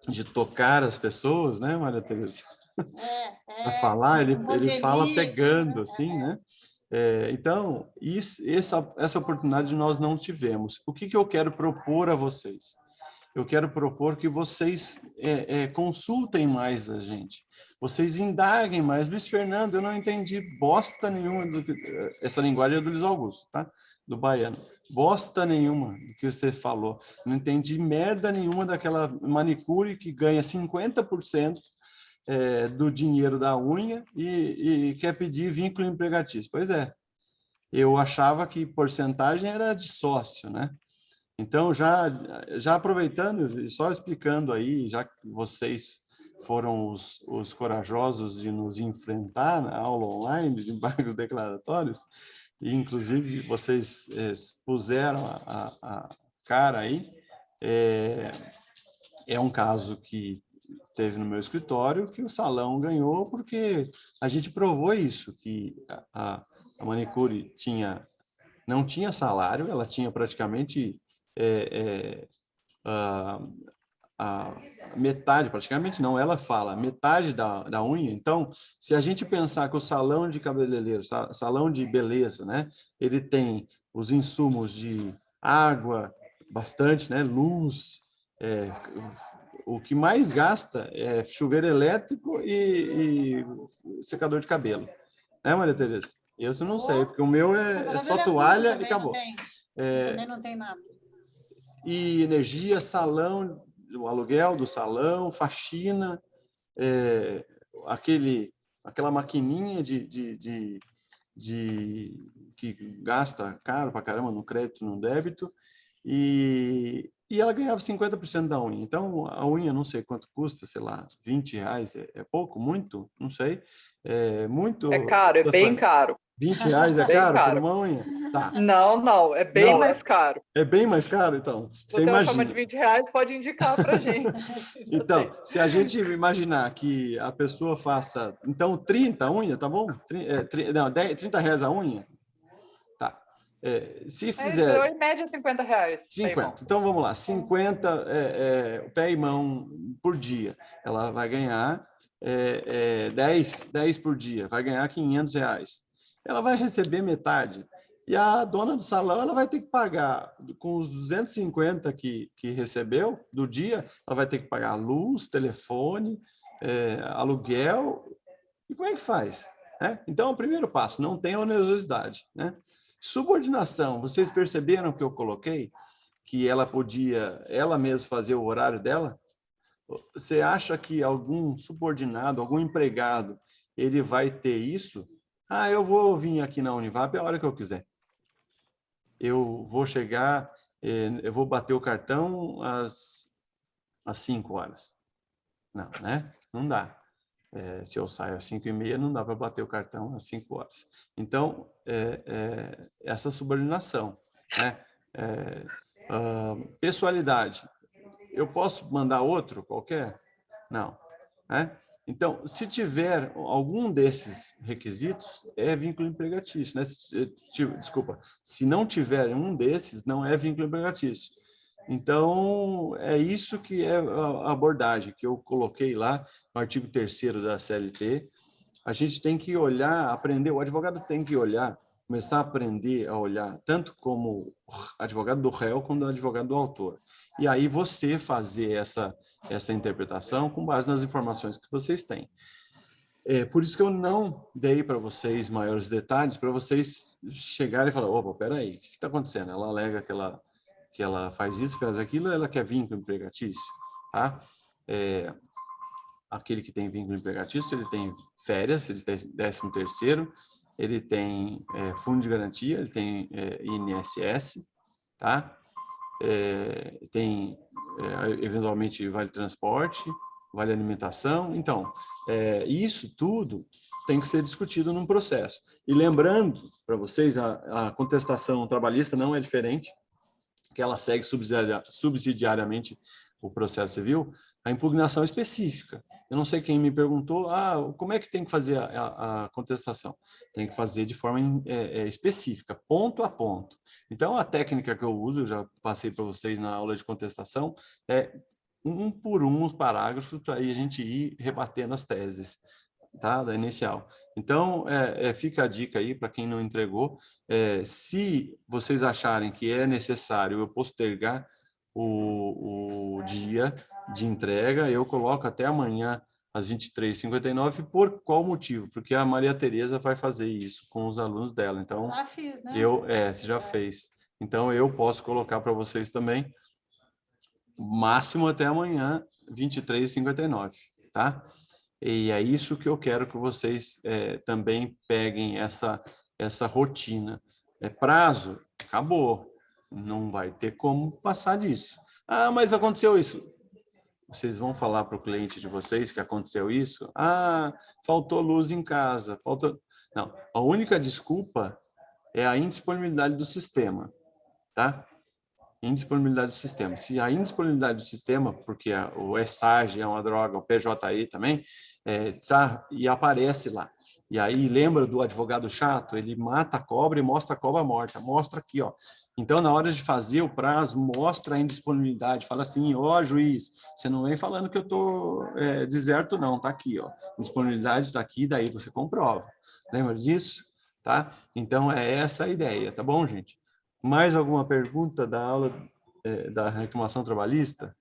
de tocar as pessoas, né, Maria Tereza? Para falar, ele fala pegando, assim, né? Então, essa oportunidade nós não tivemos. O que eu quero propor a vocês? Eu quero propor que vocês consultem mais a gente, vocês indaguem mais. Luiz Fernando, eu não entendi bosta nenhuma essa linguagem é do Luiz Augusto, tá? Do baiano. Bosta nenhuma do que você falou. Não entendi merda nenhuma daquela manicure que ganha 50% do dinheiro da unha e quer pedir vínculo empregatício. Pois é, eu achava que porcentagem era de sócio, né? Então, já aproveitando e só explicando aí, já que vocês foram os corajosos de nos enfrentar na aula online de embargos declaratórios, e inclusive vocês puseram a cara aí, é um caso que teve no meu escritório que o salão ganhou porque a gente provou isso, que a manicure não tinha salário, ela tinha praticamente a metade, praticamente não, ela fala metade da unha. Então, se a gente pensar que o salão de cabeleireiro, salão de beleza, né, ele tem os insumos de água, bastante, né, luz, o que mais gasta é chuveiro elétrico e secador de cabelo. Né, Maria Tereza? Isso eu não sei, porque o meu é só toalha e acabou. Também não tem nada. E energia, salão, o aluguel do salão, faxina, aquela maquininha que gasta caro pra caramba no crédito, no débito, e ela ganhava 50% da unha. Então, a unha, não sei quanto custa, sei lá, R$20, é pouco? Muito? Não sei. É muito... É caro, é bem caro. R$20 é Bem caro por caro. uma unha? Tá. Não, é bem Não, mais caro. É bem mais caro, então? Você Você imagina. chama de R$20, pode indicar pra gente. Então, se a gente imaginar que a pessoa faça, então, 30 unha, tá bom? Não, R$30 a unha? Tá. Se fizer... Então, em média, R$50. 50. Então, vamos lá. 50 pé e mão por dia. Ela vai ganhar 10 por dia. Vai ganhar R$500. Ela vai receber metade. E a dona do salão, ela vai ter que pagar, com os 250 que recebeu do dia, ela vai ter que pagar luz, telefone, aluguel. E como é que faz? Então, o primeiro passo, não tem onerosidade. Né? Subordinação, vocês perceberam que eu coloquei que ela podia, ela mesma, fazer o horário dela? Você acha que algum subordinado, algum empregado, ele vai ter isso? Eu vou vir aqui na Univap a hora que eu quiser. Eu vou chegar, eu vou bater o cartão às 5 horas. Não, né? Não dá. Se eu saio às 5h30, não dá para bater o cartão às 5 horas. Então, essa subordinação. Né? Pessoalidade. Eu posso mandar outro qualquer? Não. Né? Então, se tiver algum desses requisitos, é vínculo empregatício. Né? Desculpa, se não tiver um desses, não é vínculo empregatício. Então, é isso que é a abordagem que eu coloquei lá no artigo 3º da CLT. A gente tem que olhar, aprender, o advogado tem que olhar, começar a aprender a olhar, tanto como advogado do réu, como advogado do autor. E aí você fazer essa interpretação com base nas informações que vocês têm. Por isso que eu não dei para vocês maiores detalhes, para vocês chegarem e falar, opa, peraí, o que está acontecendo? Ela alega que ela faz isso, faz aquilo, ela quer vínculo empregatício, tá? Aquele que tem vínculo empregatício, ele tem férias, ele tem 13º, ele tem fundo de garantia, ele tem INSS, tá? Tem, eventualmente, vale transporte, vale alimentação. Então, isso tudo tem que ser discutido num processo. E lembrando para vocês, a contestação trabalhista não é diferente, que ela segue subsidiariamente o processo civil, a impugnação específica. Eu não sei quem me perguntou, como é que tem que fazer a contestação? Tem que fazer de forma específica, ponto a ponto. Então, a técnica que eu uso, eu já passei para vocês na aula de contestação, é um por um os parágrafos para aí a gente ir rebatendo as teses, tá? Da inicial. Então, fica a dica aí para quem não entregou. Se vocês acharem que é necessário eu postergar o dia de entrega, eu coloco até amanhã às 23h59. Por qual motivo? Porque a Maria Tereza vai fazer isso com os alunos dela. Então, já fiz, né? Você já fez. Então, eu posso colocar para vocês também, máximo até amanhã, 23h59, tá? E é isso que eu quero que vocês também peguem essa rotina. Prazo, acabou. Não vai ter como passar disso. Mas aconteceu isso. Vocês vão falar para o cliente de vocês que aconteceu isso? Faltou luz em casa. Não, a única desculpa é a indisponibilidade do sistema, tá? indisponibilidade do sistema. Se a indisponibilidade do sistema, porque o ESAG é uma droga, o PJI também, tá, e aparece lá. E aí, lembra do advogado chato? Ele mata a cobra e mostra a cobra morta. Mostra aqui, ó. Então, na hora de fazer o prazo, mostra a indisponibilidade. Fala assim, ó, juiz, você não vem falando que eu tô deserto, não. Tá aqui, ó. Disponibilidade está aqui, daí você comprova. Lembra disso? Tá? Então, é essa a ideia, tá bom, gente? Mais alguma pergunta da aula da reclamação trabalhista?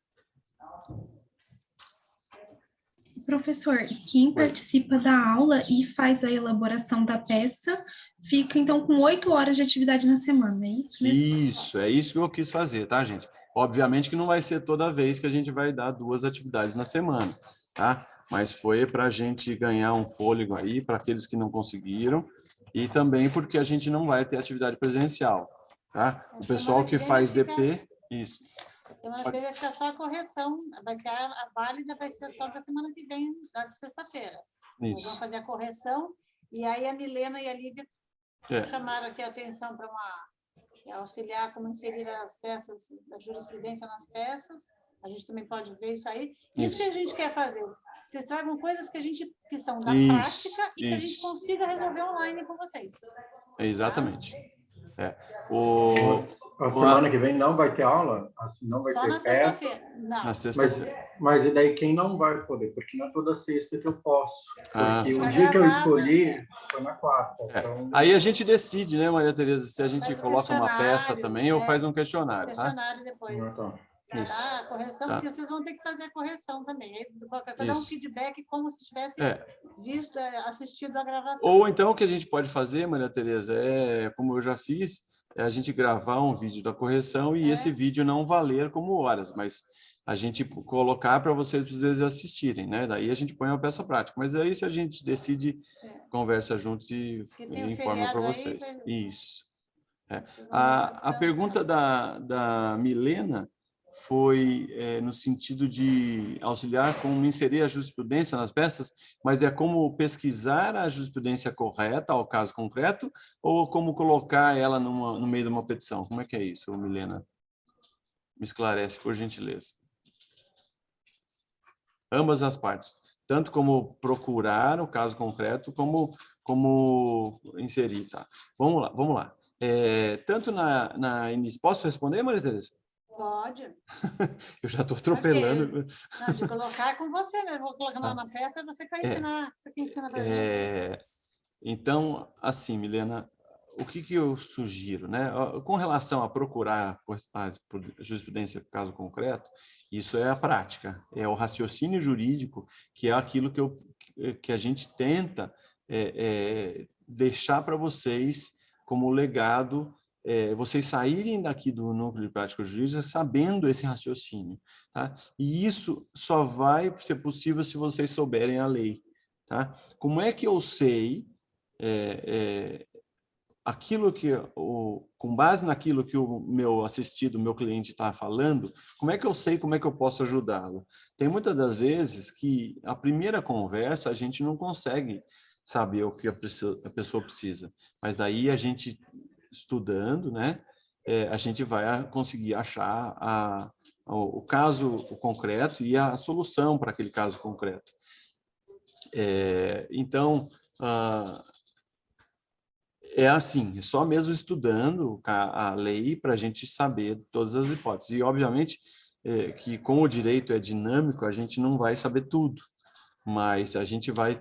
Professor, quem participa da aula e faz a elaboração da peça fica, então, com 8 horas de atividade na semana, é isso mesmo? Isso, é isso que eu quis fazer, tá, gente? Obviamente que não vai ser toda vez que a gente vai dar 2 atividades na semana, tá? Mas foi para a gente ganhar um fôlego aí, para aqueles que não conseguiram, e também porque a gente não vai ter atividade presencial, tá? O pessoal que faz DP, isso. Semana que vem vai ficar só a correção, vai ser a válida, vai ser só da semana que vem, da de sexta-feira. Nós vamos fazer a correção, e aí a Milena e a Lívia chamaram aqui a atenção para auxiliar como inserir as peças, a jurisprudência nas peças. A gente também pode ver isso aí. Isso que a gente quer fazer. Vocês tragam coisas que são da prática e que a gente consiga resolver online com vocês. Exatamente. A semana que vem não vai ter aula? Assim, não vai só ter na peça? sexta-feira. Não. Na sexta-feira. Mas e daí quem não vai poder? Porque não é toda sexta que eu posso. Porque sim. o dia que eu escolhi foi na quarta. Então... Aí a gente decide, né, Maria Tereza, se a gente coloca uma peça também ou faz um questionário, questionário depois. Isso. A correção, porque vocês vão ter que fazer a correção também. Aí, dar um feedback como se tivesse visto, assistido a gravação. Ou então o que a gente pode fazer, Maria Tereza, como eu já fiz, a gente gravar um vídeo da correção e esse vídeo não valer como horas, mas a gente colocar para vocês assistirem, né? Daí a gente põe uma peça prática. Mas aí se a gente decide, conversa juntos e informa para vocês. Isso. A pergunta da Milena foi no sentido de auxiliar como inserir a jurisprudência nas peças, mas é como pesquisar a jurisprudência correta ao caso concreto ou como colocar ela no meio de uma petição? Como é que é isso, Milena? Me esclarece, por gentileza. Ambas as partes, tanto como procurar o caso concreto, como inserir, tá? Vamos lá. Tanto posso responder, Maria Tereza? Pode. Eu já estou atropelando. Não, de colocar com você mesmo. Vou colocar lá na peça, você que vai ensinar. Você que ensina para gente. Então, assim, Milena, o que eu sugiro, né? Com relação a procurar a jurisprudência caso concreto, isso é a prática, é o raciocínio jurídico, que é aquilo que a gente tenta deixar para vocês como legado, vocês saírem daqui do núcleo de prática jurídica sabendo esse raciocínio, tá? E isso só vai ser possível se vocês souberem a lei, tá? Como é que eu sei aquilo que com base naquilo que o meu assistido, o meu cliente está falando, como é que eu sei como é que eu posso ajudá-lo? Tem muitas das vezes que a primeira conversa a gente não consegue saber o que a pessoa precisa, mas daí a gente estudando, né, a gente vai conseguir achar o caso concreto e a solução para aquele caso concreto. Então, assim, é só mesmo estudando a lei para a gente saber todas as hipóteses. E, obviamente, que como o direito é dinâmico, a gente não vai saber tudo, mas a gente vai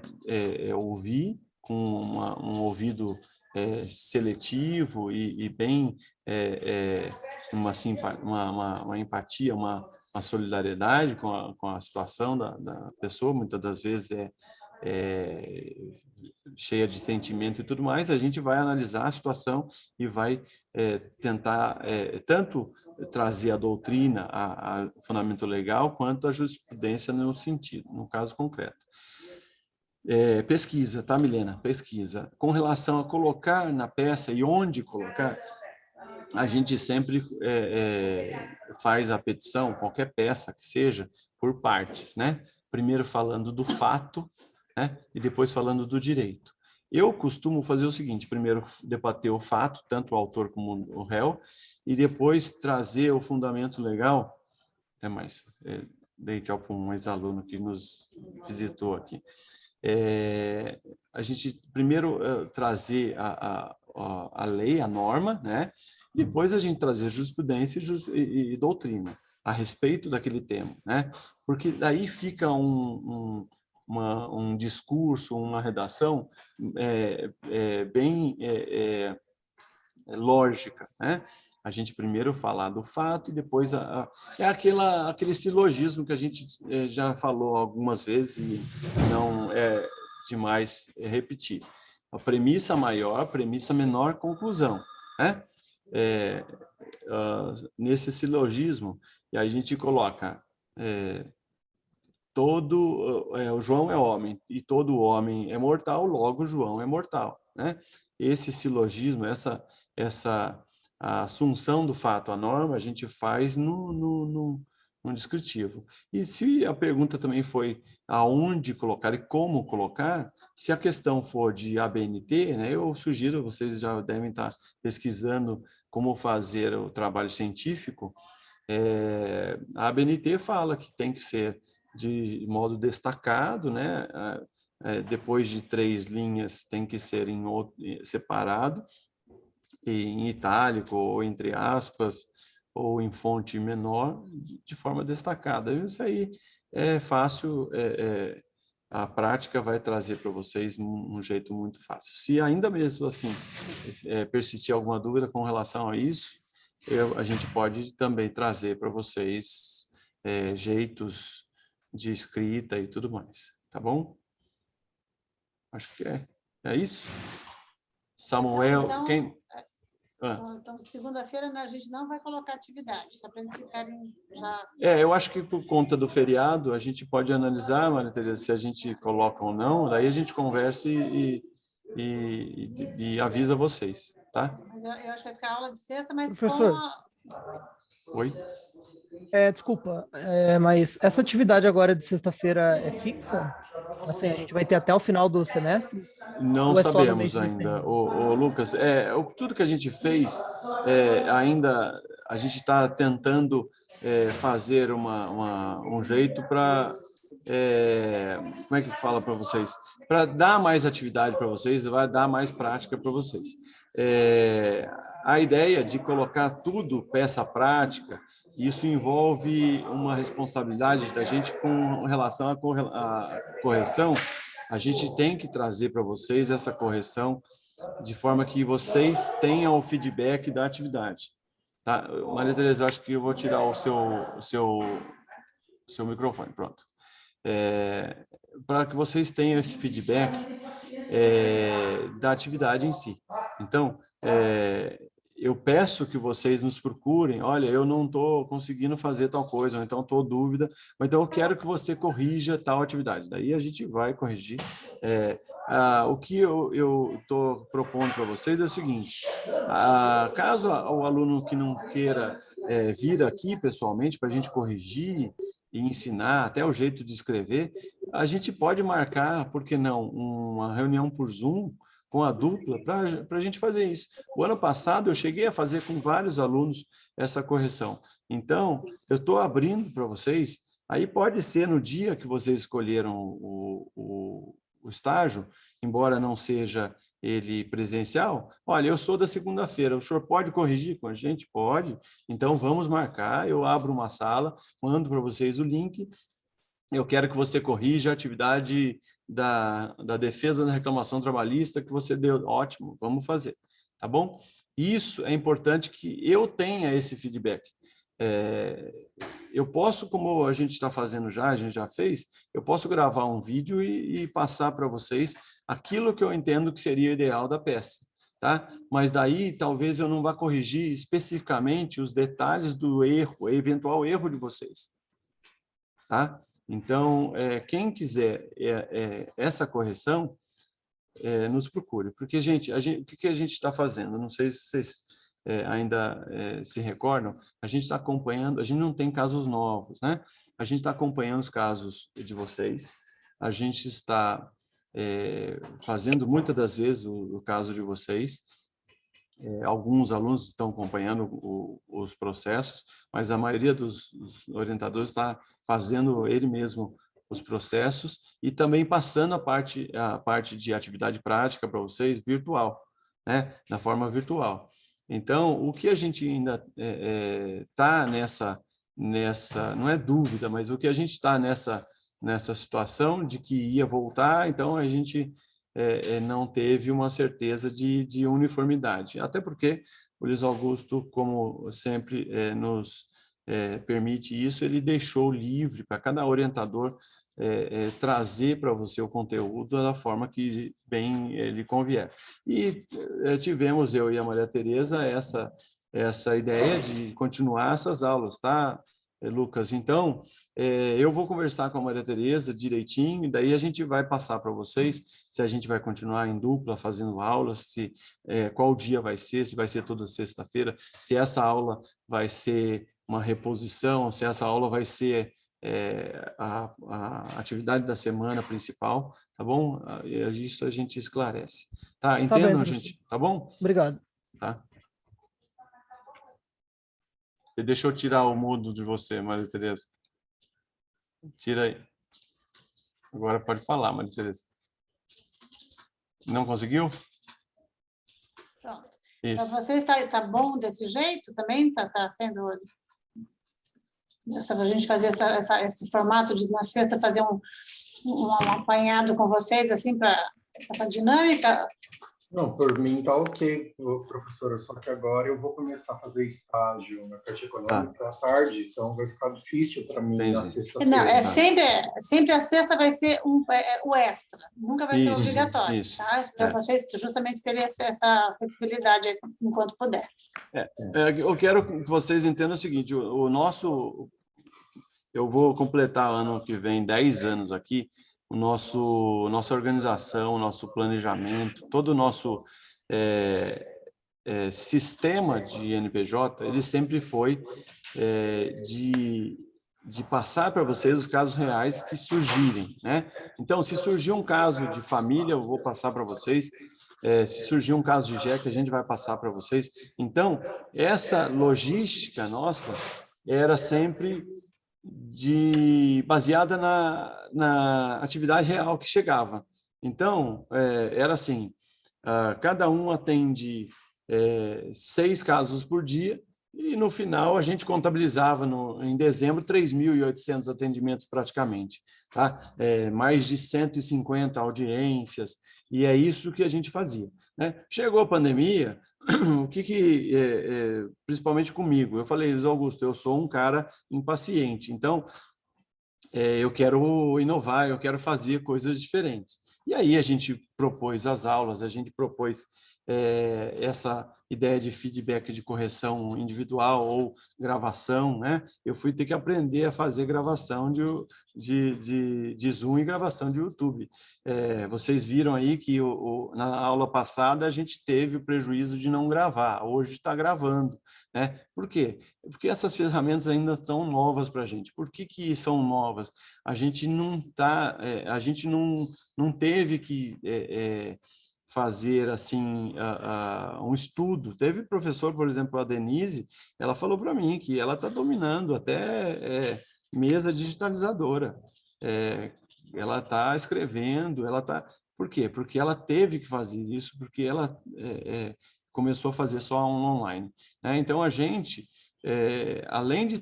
ouvir com um ouvido seletivo e bem uma empatia, uma solidariedade com a situação da pessoa, muitas das vezes cheia de sentimento e tudo mais, a gente vai analisar a situação e vai tentar tanto trazer a doutrina, o fundamento legal, quanto a jurisprudência no sentido, no caso concreto. Pesquisa, tá, Milena? Pesquisa. Com relação a colocar na peça e onde colocar, a gente sempre faz a petição, qualquer peça que seja, por partes, né? Primeiro falando do fato, né? E depois falando do direito. Eu costumo fazer o seguinte, primeiro debater o fato, tanto o autor como o réu, e depois trazer o fundamento legal. Até mais, dei tchau para um ex-aluno que nos visitou aqui. A gente primeiro trazer a lei, a norma, né? Depois a gente trazer jurisprudência e doutrina a respeito daquele tema, né? Porque daí fica um discurso, uma redação bem lógica, né? A gente primeiro falar do fato e depois aquele silogismo que a gente já falou algumas vezes e não é demais repetir. A premissa maior, premissa menor, conclusão, né? Nesse silogismo, e aí a gente coloca o João é homem e todo homem é mortal, logo João é mortal, né? Esse silogismo, a assunção do fato à norma, a gente faz no descritivo. E se a pergunta também foi aonde colocar e como colocar, se a questão for de ABNT, né, eu sugiro, vocês já devem estar pesquisando como fazer o trabalho científico, a ABNT fala que tem que ser de modo destacado, né? Depois de 3 linhas tem que ser separado, em itálico, ou entre aspas, ou em fonte menor, de forma destacada. Isso aí é fácil, a prática vai trazer para vocês um jeito muito fácil. Se ainda mesmo assim persistir alguma dúvida com relação a isso, a gente pode também trazer para vocês jeitos de escrita e tudo mais, tá bom? Acho que é isso. Samuel, Então, segunda-feira, né, a gente não vai colocar atividade, só para eles ficarem já... eu acho que por conta do feriado, a gente pode analisar, Maria Tereza, se a gente coloca ou não, daí a gente conversa e avisa vocês, tá? Mas eu acho que vai ficar aula de sexta, mas Professor. Oi? Desculpa, mas essa atividade agora de sexta-feira é fixa? Assim, a gente vai ter até o final do semestre? Não Ou é só no mês sabemos de ainda, dezembro? o Lucas. Tudo que a gente fez, ainda a gente está tentando fazer um jeito para, como é que fala para vocês? Para dar mais atividade para vocês, vai dar mais prática para vocês. A ideia de colocar tudo peça prática, isso envolve uma responsabilidade da gente com relação à correção. A gente tem que trazer para vocês essa correção de forma que vocês tenham o feedback da atividade. Tá? Maria Tereza, eu acho que eu vou tirar o seu microfone, pronto. Para que vocês tenham esse feedback da atividade em si. Então, eu peço que vocês nos procurem, olha, eu não estou conseguindo fazer tal coisa, ou então estou dúvida, mas então eu quero que você corrija tal atividade. Daí a gente vai corrigir. O que eu estou propondo para vocês é o seguinte, caso o aluno que não queira vir aqui pessoalmente para a gente corrigir e ensinar até o jeito de escrever, a gente pode marcar, por que não, uma reunião por Zoom, com a dupla, para a gente fazer isso. O ano passado, eu cheguei a fazer com vários alunos essa correção. Então, eu estou abrindo para vocês, aí pode ser no dia que vocês escolheram o estágio, embora não seja ele presencial, olha, eu sou da segunda-feira, o senhor pode corrigir com a gente? Pode. Então, vamos marcar, eu abro uma sala, mando para vocês o link, eu quero que você corrija a atividade da defesa da reclamação trabalhista que você deu. Ótimo, vamos fazer, tá bom? Isso é importante que eu tenha esse feedback. Eu posso, como a gente está fazendo já, a gente já fez, eu posso gravar um vídeo e passar para vocês aquilo que eu entendo que seria o ideal da peça, tá? Mas daí talvez eu não vá corrigir especificamente os detalhes do erro, eventual erro de vocês, tá? Então, quem quiser essa correção, nos procure. Porque, gente, o que a gente está fazendo? Não sei se vocês ainda se recordam, a gente está acompanhando, a gente não tem casos novos, né? A gente está acompanhando os casos de vocês, a gente está fazendo muitas das vezes o caso de vocês. Alguns alunos estão acompanhando os processos, mas a maioria dos orientadores está fazendo ele mesmo os processos e também passando a parte de atividade prática para vocês virtual, né? Da forma virtual. Então, o que a gente ainda está nessa, não é dúvida, mas o que a gente está nessa situação de que ia voltar, então a gente não teve uma certeza de uniformidade. Até porque o Luiz Augusto, como sempre nos permite isso, ele deixou livre para cada orientador trazer para você o conteúdo da forma que bem lhe convier. E tivemos, eu e a Maria Tereza, essa ideia de continuar essas aulas, tá, Lucas? Então, eu vou conversar com a Maria Tereza direitinho, e daí a gente vai passar para vocês se a gente vai continuar em dupla fazendo aulas, qual dia vai ser, se vai ser toda sexta-feira, se essa aula vai ser uma reposição, se essa aula vai ser a atividade da semana principal, tá bom? Isso a gente esclarece. Tá? Entendam, bem, gente? Tá bom? Obrigado. Tá. Deixa eu tirar o mudo de você, Maria Tereza. Tira aí. Agora pode falar, Maria Tereza. Não conseguiu? Pronto. Isso. Para vocês está bom desse jeito também? Está sendo... Para a gente fazer esse formato de, na sexta, fazer um apanhado com vocês, assim, para essa dinâmica? Não, por mim tá ok, professora, só que agora eu vou começar a fazer estágio na Caixa Econômica à tarde, então vai ficar difícil para mim na sexta-feira. Não, sempre a sexta vai ser o extra, nunca vai ser obrigatório, isso. tá? Para vocês justamente terem essa flexibilidade aí, enquanto puder. Eu quero que vocês entendam o seguinte, o nosso... Eu vou completar ano que vem 10 anos aqui, nossa organização, nosso planejamento, todo o nosso sistema de NPJ, ele sempre foi de passar para vocês os casos reais que surgirem, né? Então, se surgir um caso de família, eu vou passar para vocês. Se surgir um caso de JEC, a gente vai passar para vocês. Então, essa logística nossa era sempre baseada na atividade real que chegava. Então, era assim, cada um atende 6 casos por dia, e no final a gente contabilizava em dezembro 3.800 atendimentos praticamente, tá? Mais de 150 audiências, e é isso que a gente fazia, né? Chegou a pandemia, o que principalmente comigo, eu falei, Luiz Augusto, eu sou um cara impaciente, então eu quero inovar, eu quero fazer coisas diferentes. E aí a gente propôs as aulas, a gente propôs essa ideia de feedback de correção individual ou gravação, né? Eu fui ter que aprender a fazer gravação de Zoom e gravação de YouTube. Vocês viram aí que na aula passada a gente teve o prejuízo de não gravar, hoje está gravando, né? Por quê? Porque essas ferramentas ainda são novas para a gente. Por que são novas? A gente não teve que fazer assim um estudo. Teve professor, por exemplo, a Denise, ela falou para mim que ela está dominando até mesa digitalizadora. Ela está escrevendo, ela está... Por quê? Porque ela teve que fazer isso, porque ela começou a fazer só online, né? Então, a gente, além de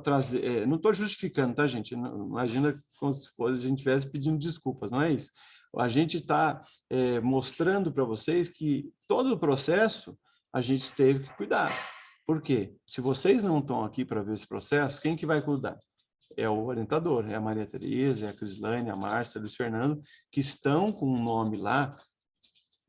trazer... não estou justificando, tá, gente? Não, imagina como se a gente estivesse pedindo desculpas, não é isso. A gente está mostrando para vocês que todo o processo a gente teve que cuidar. Por quê? Se vocês não estão aqui para ver esse processo, quem que vai cuidar? É o orientador, é a Maria Tereza, é a Crislane, a Márcia, Luiz Fernando, que estão com o nome lá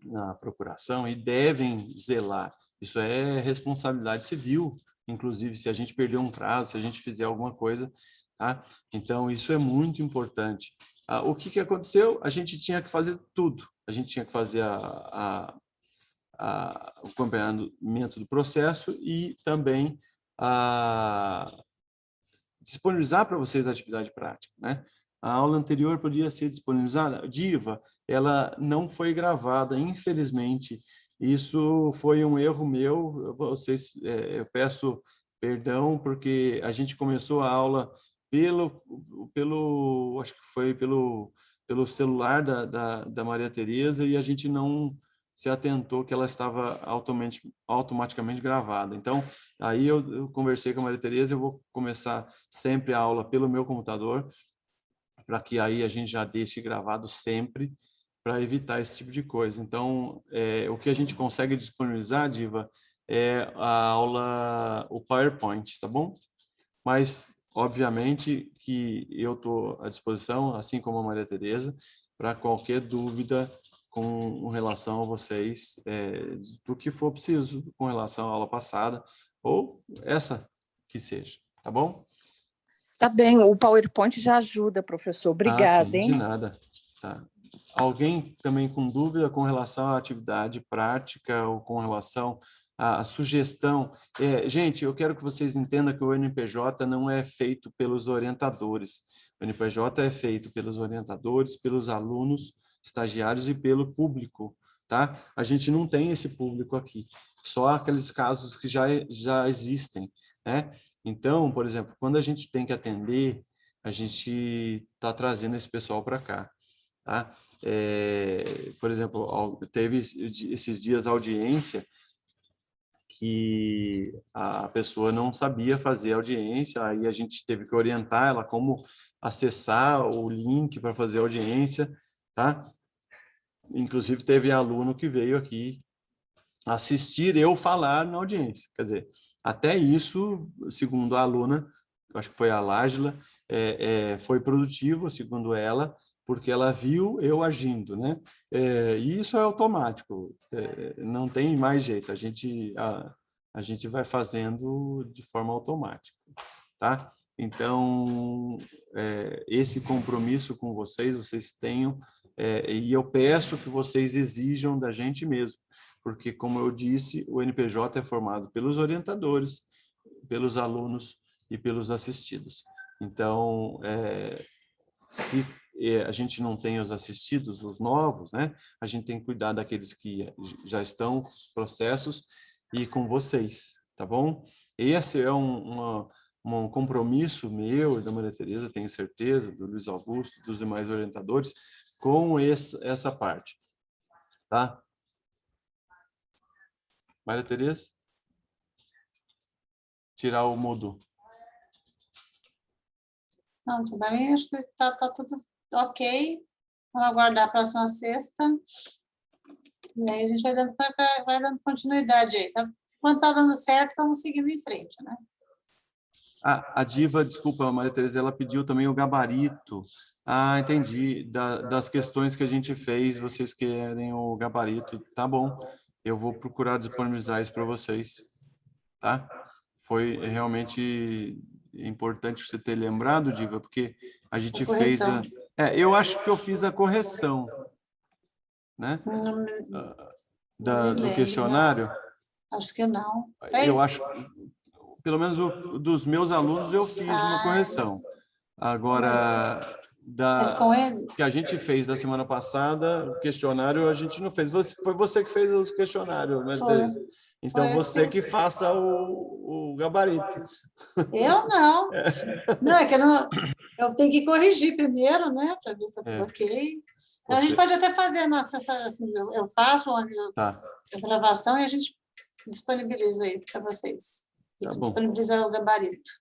na procuração e devem zelar. Isso é responsabilidade civil, inclusive se a gente perder um prazo, se a gente fizer alguma coisa, tá? Então, isso é muito importante. O que aconteceu? A gente tinha que fazer tudo. A gente tinha que fazer o acompanhamento do processo e também disponibilizar para vocês a atividade prática, né? a aula anterior podia ser disponibilizada? Diva, ela não foi gravada, infelizmente. Isso foi um erro meu. Eu peço perdão, porque a gente começou a aula acho que foi pelo celular da Maria Tereza, e a gente não se atentou que ela estava automaticamente gravada. Então, aí eu conversei com a Maria Tereza, eu vou começar sempre a aula pelo meu computador, para que aí a gente já deixe gravado sempre, para evitar esse tipo de coisa. Então, o que a gente consegue disponibilizar, Diva, é a aula, o PowerPoint, tá bom? Mas, obviamente, que eu estou à disposição, assim como a Maria Tereza, para qualquer dúvida com relação a vocês, do que for preciso com relação à aula passada, ou essa que seja, tá bom? Tá bem, o PowerPoint já ajuda, professor. Obrigada, sim, hein? de nada. Tá. Alguém também com dúvida com relação à atividade prática ou com relação à sugestão? Gente, eu quero que vocês entendam que o NPJ não é feito pelos orientadores. O NPJ é feito pelos orientadores, pelos alunos, estagiários e pelo público, tá? A gente não tem esse público aqui, só aqueles casos que já existem, né? Então, por exemplo, quando a gente tem que atender, a gente está trazendo esse pessoal para cá. Tá? Por exemplo, teve esses dias audiência que a pessoa não sabia fazer audiência, aí a gente teve que orientar ela como acessar o link para fazer audiência, tá? Inclusive teve aluno que veio aqui assistir eu falar na audiência, quer dizer, até isso, segundo a aluna, acho que foi a Lágila, foi produtivo, segundo ela, porque ela viu eu agindo, né? E isso é automático, não tem mais jeito, a gente vai fazendo de forma automática, tá? Então, esse compromisso com vocês tenham, e eu peço que vocês exijam da gente mesmo, porque, como eu disse, o NPJ é formado pelos orientadores, pelos alunos e pelos assistidos. Então, se a gente não tem os assistidos, os novos, né? A gente tem que cuidar daqueles que já estão com os processos e com vocês, tá bom? Esse é um compromisso meu e da Maria Tereza, tenho certeza, do Luiz Augusto, dos demais orientadores, com essa parte, tá? Maria Tereza? Tirar o mudo. Não, para mim acho que está tudo ok. Vamos aguardar a próxima sexta. E aí a gente vai dando continuidade aí. Quando está dando certo, vamos seguindo em frente, né? A Diva, desculpa, a Maria Tereza, ela pediu também o gabarito. Entendi. Das questões que a gente fez, vocês querem o gabarito. Tá bom. Eu vou procurar disponibilizar isso para vocês. Tá? Foi realmente importante você ter lembrado, Diva, porque a gente fez eu acho que eu fiz a correção, né? Do questionário. Acho que não. Eu acho, pelo menos dos meus alunos, eu fiz uma correção. Agora, Mas com eles? que a gente fez da semana passada, o questionário a gente não fez. Foi você que fez os questionários, né, Tereza? Então, você que faça o gabarito. Eu não. Não, é que eu tenho que corrigir primeiro, né? Para ver se está tudo ok. A gente pode até fazer na sexta, assim, eu faço a gravação e a gente disponibiliza aí para vocês. Tá bom. Disponibiliza o gabarito.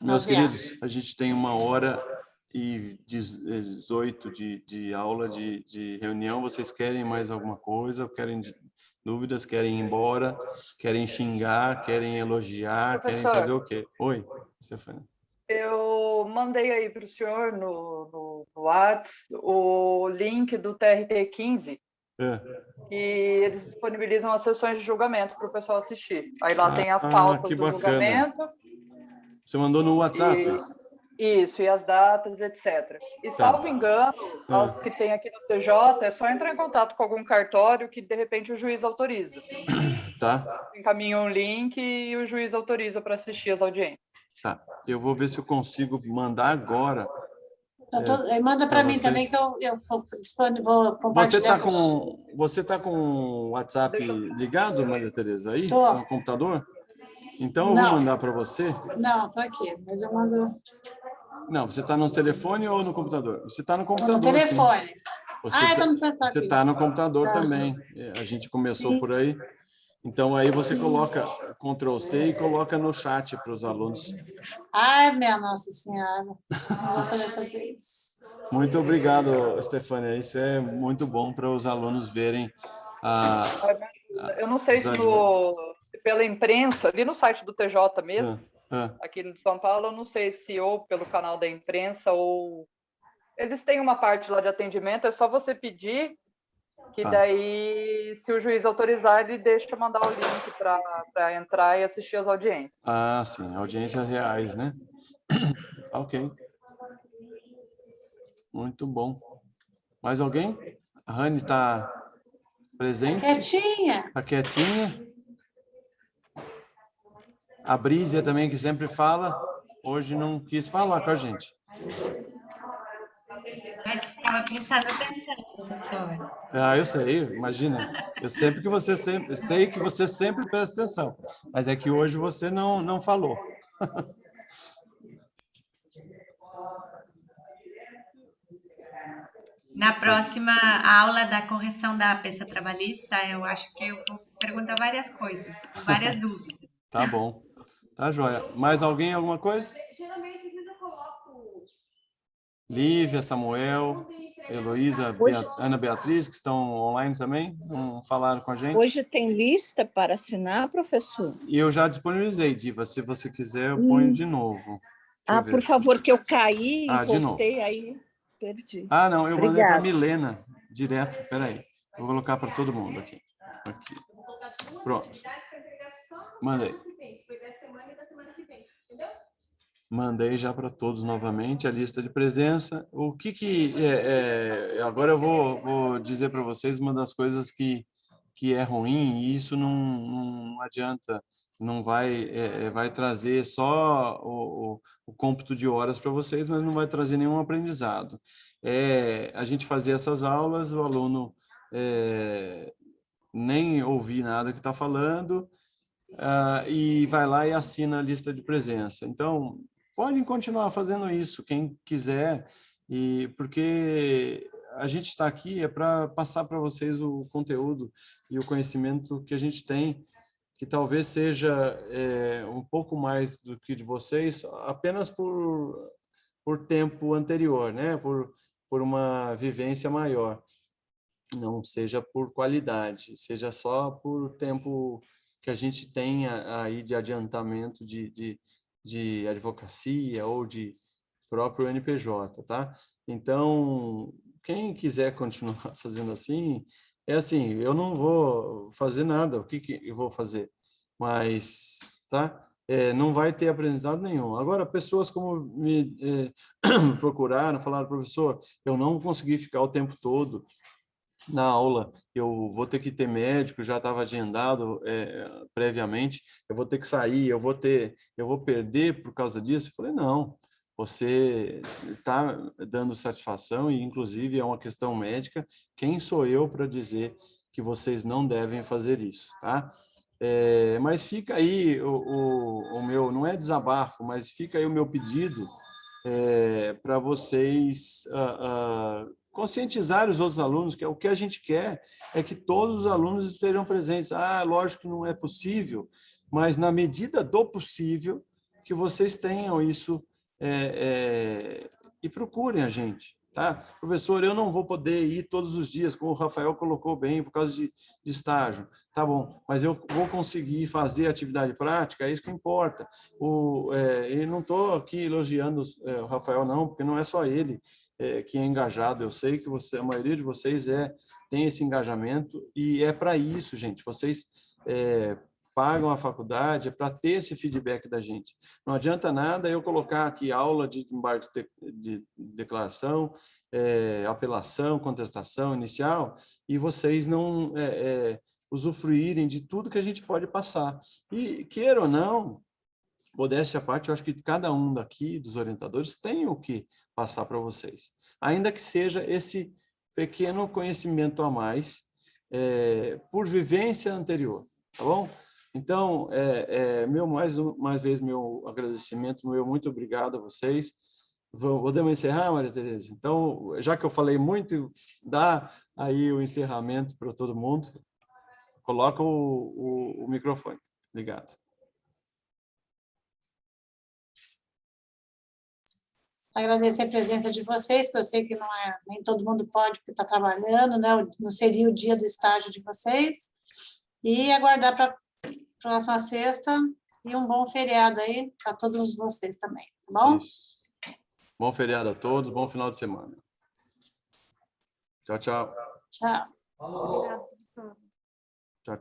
Meus queridos, a gente tem 1h18 de aula, de reunião. Vocês querem mais alguma coisa? Querem dúvidas? Querem ir embora? Querem xingar? Querem elogiar? Professor, querem fazer o quê? Oi, Stefania. Eu mandei aí para o senhor no WhatsApp o link do TRT 15, e eles disponibilizam as sessões de julgamento para o pessoal assistir. Aí lá tem as pautas do julgamento. Você mandou no WhatsApp? Isso, e as datas, etc. E, salvo engano, nós que tem aqui no TJ, é só entrar em contato com algum cartório que, de repente, o juiz autoriza. Tá. Encaminha um link e o juiz autoriza para assistir as audiências. Tá. Eu vou ver se eu consigo mandar agora Manda para mim também que eu vou compartilhar. Você tá com o WhatsApp ligado, Maria Tereza, aí? Tô. No computador? Então eu vou mandar para você. Não, estou aqui, mas eu mando... Não, você está no telefone ou no computador? Você está no computador, no telefone. sim. Você está no computador Tá. também. A gente começou Sim. por aí. Então, aí você coloca Ctrl+C e coloca no chat para os alunos. Ai, minha Nossa Senhora. Não vou saber fazer isso. Muito obrigado, Stefânia. Isso é muito bom para os alunos verem eu não sei se pela imprensa, ali no site do TJ mesmo, aqui de São Paulo, eu não sei se ou pelo canal da imprensa ou... Eles têm uma parte lá de atendimento, é só você pedir, que daí, se o juiz autorizar, ele deixa mandar o link para entrar e assistir as audiências. Ah, sim, audiências reais, né? Ok. Muito bom. Mais alguém? A Rani está presente? Quietinha. Está quietinha. A Brísia também, que sempre fala, hoje não quis falar com a gente. Mas estava prestando atenção, professor. Ah, eu sei, imagina. Eu sei que você sempre presta atenção, mas é que hoje você não falou. Na próxima aula da correção da peça trabalhista, eu acho que eu vou perguntar várias coisas, várias dúvidas. Tá bom. Tá joia. Mais alguém, alguma coisa? Geralmente, às vezes eu coloco... Lívia, Samuel, Heloísa, Ana Beatriz, que estão online também, não falaram com a gente. Hoje tem lista para assinar, professor? E eu já disponibilizei, Diva. Se você quiser, eu ponho de novo. Por favor, que eu caí e voltei, aí perdi. Ah, não, eu mandei para a Milena, direto. Espera aí. Vou colocar para todo mundo aqui. Pronto. Mandei. Mandei já para todos novamente a lista de presença. O que agora eu vou dizer para vocês uma das coisas que é ruim, e isso não adianta, não vai trazer só o cômputo de horas para vocês, mas não vai trazer nenhum aprendizado. A gente fazer essas aulas, o aluno nem ouvir nada que está falando, e vai lá e assina a lista de presença. Então, podem continuar fazendo isso, quem quiser, porque a gente está aqui para passar para vocês o conteúdo e o conhecimento que a gente tem, que talvez seja um pouco mais do que de vocês, apenas por tempo anterior, né? Por uma vivência maior. Não seja por qualidade, seja só por tempo que a gente tenha aí de adiantamento de advocacia ou de próprio NPJ, tá? Então, quem quiser continuar fazendo assim, assim, eu não vou fazer nada, o que eu vou fazer? Mas, tá? Não vai ter aprendizado nenhum. Agora, pessoas como me procuraram, falaram, professor, eu não consegui ficar o tempo todo na aula, eu vou ter que ter médico, já estava agendado previamente, eu vou ter que sair, eu vou perder por causa disso. Eu falei, não, você está dando satisfação e, inclusive, é uma questão médica. Quem sou eu para dizer que vocês não devem fazer isso, tá? Mas fica aí o meu, não é desabafo, mas fica aí o meu pedido para vocês conscientizar os outros alunos, que o que a gente quer é que todos os alunos estejam presentes. Lógico que não é possível, mas na medida do possível, que vocês tenham isso e procurem a gente, tá? Professor, eu não vou poder ir todos os dias, como o Rafael colocou bem, por causa de estágio. Tá bom, mas eu vou conseguir fazer atividade prática, é isso que importa. E não estou aqui elogiando o Rafael, não, porque não é só ele que é engajado. Eu sei que a maioria de vocês tem esse engajamento, e é para isso, gente. Vocês pagam a faculdade para ter esse feedback da gente. Não adianta nada eu colocar aqui aula de embargo de declaração, apelação, contestação inicial, e vocês não usufruírem de tudo que a gente pode passar. E, queira ou não, modéstia à parte, eu acho que cada um daqui, dos orientadores, tem o que passar para vocês. Ainda que seja esse pequeno conhecimento a mais, por vivência anterior, tá bom? Então, mais uma vez, meu agradecimento, muito obrigado a vocês. Podemos encerrar, Maria Tereza? Então, já que eu falei muito, dá aí o encerramento para todo mundo. Coloca o microfone. Obrigado. Agradecer a presença de vocês, que eu sei que nem todo mundo pode, porque está trabalhando, né? Não seria o dia do estágio de vocês. E aguardar para a próxima sexta e um bom feriado aí para todos vocês também, tá bom? Isso. Bom feriado a todos, bom final de semana. Tchau, tchau. Tchau. Obrigada, professor. Tchau, tchau.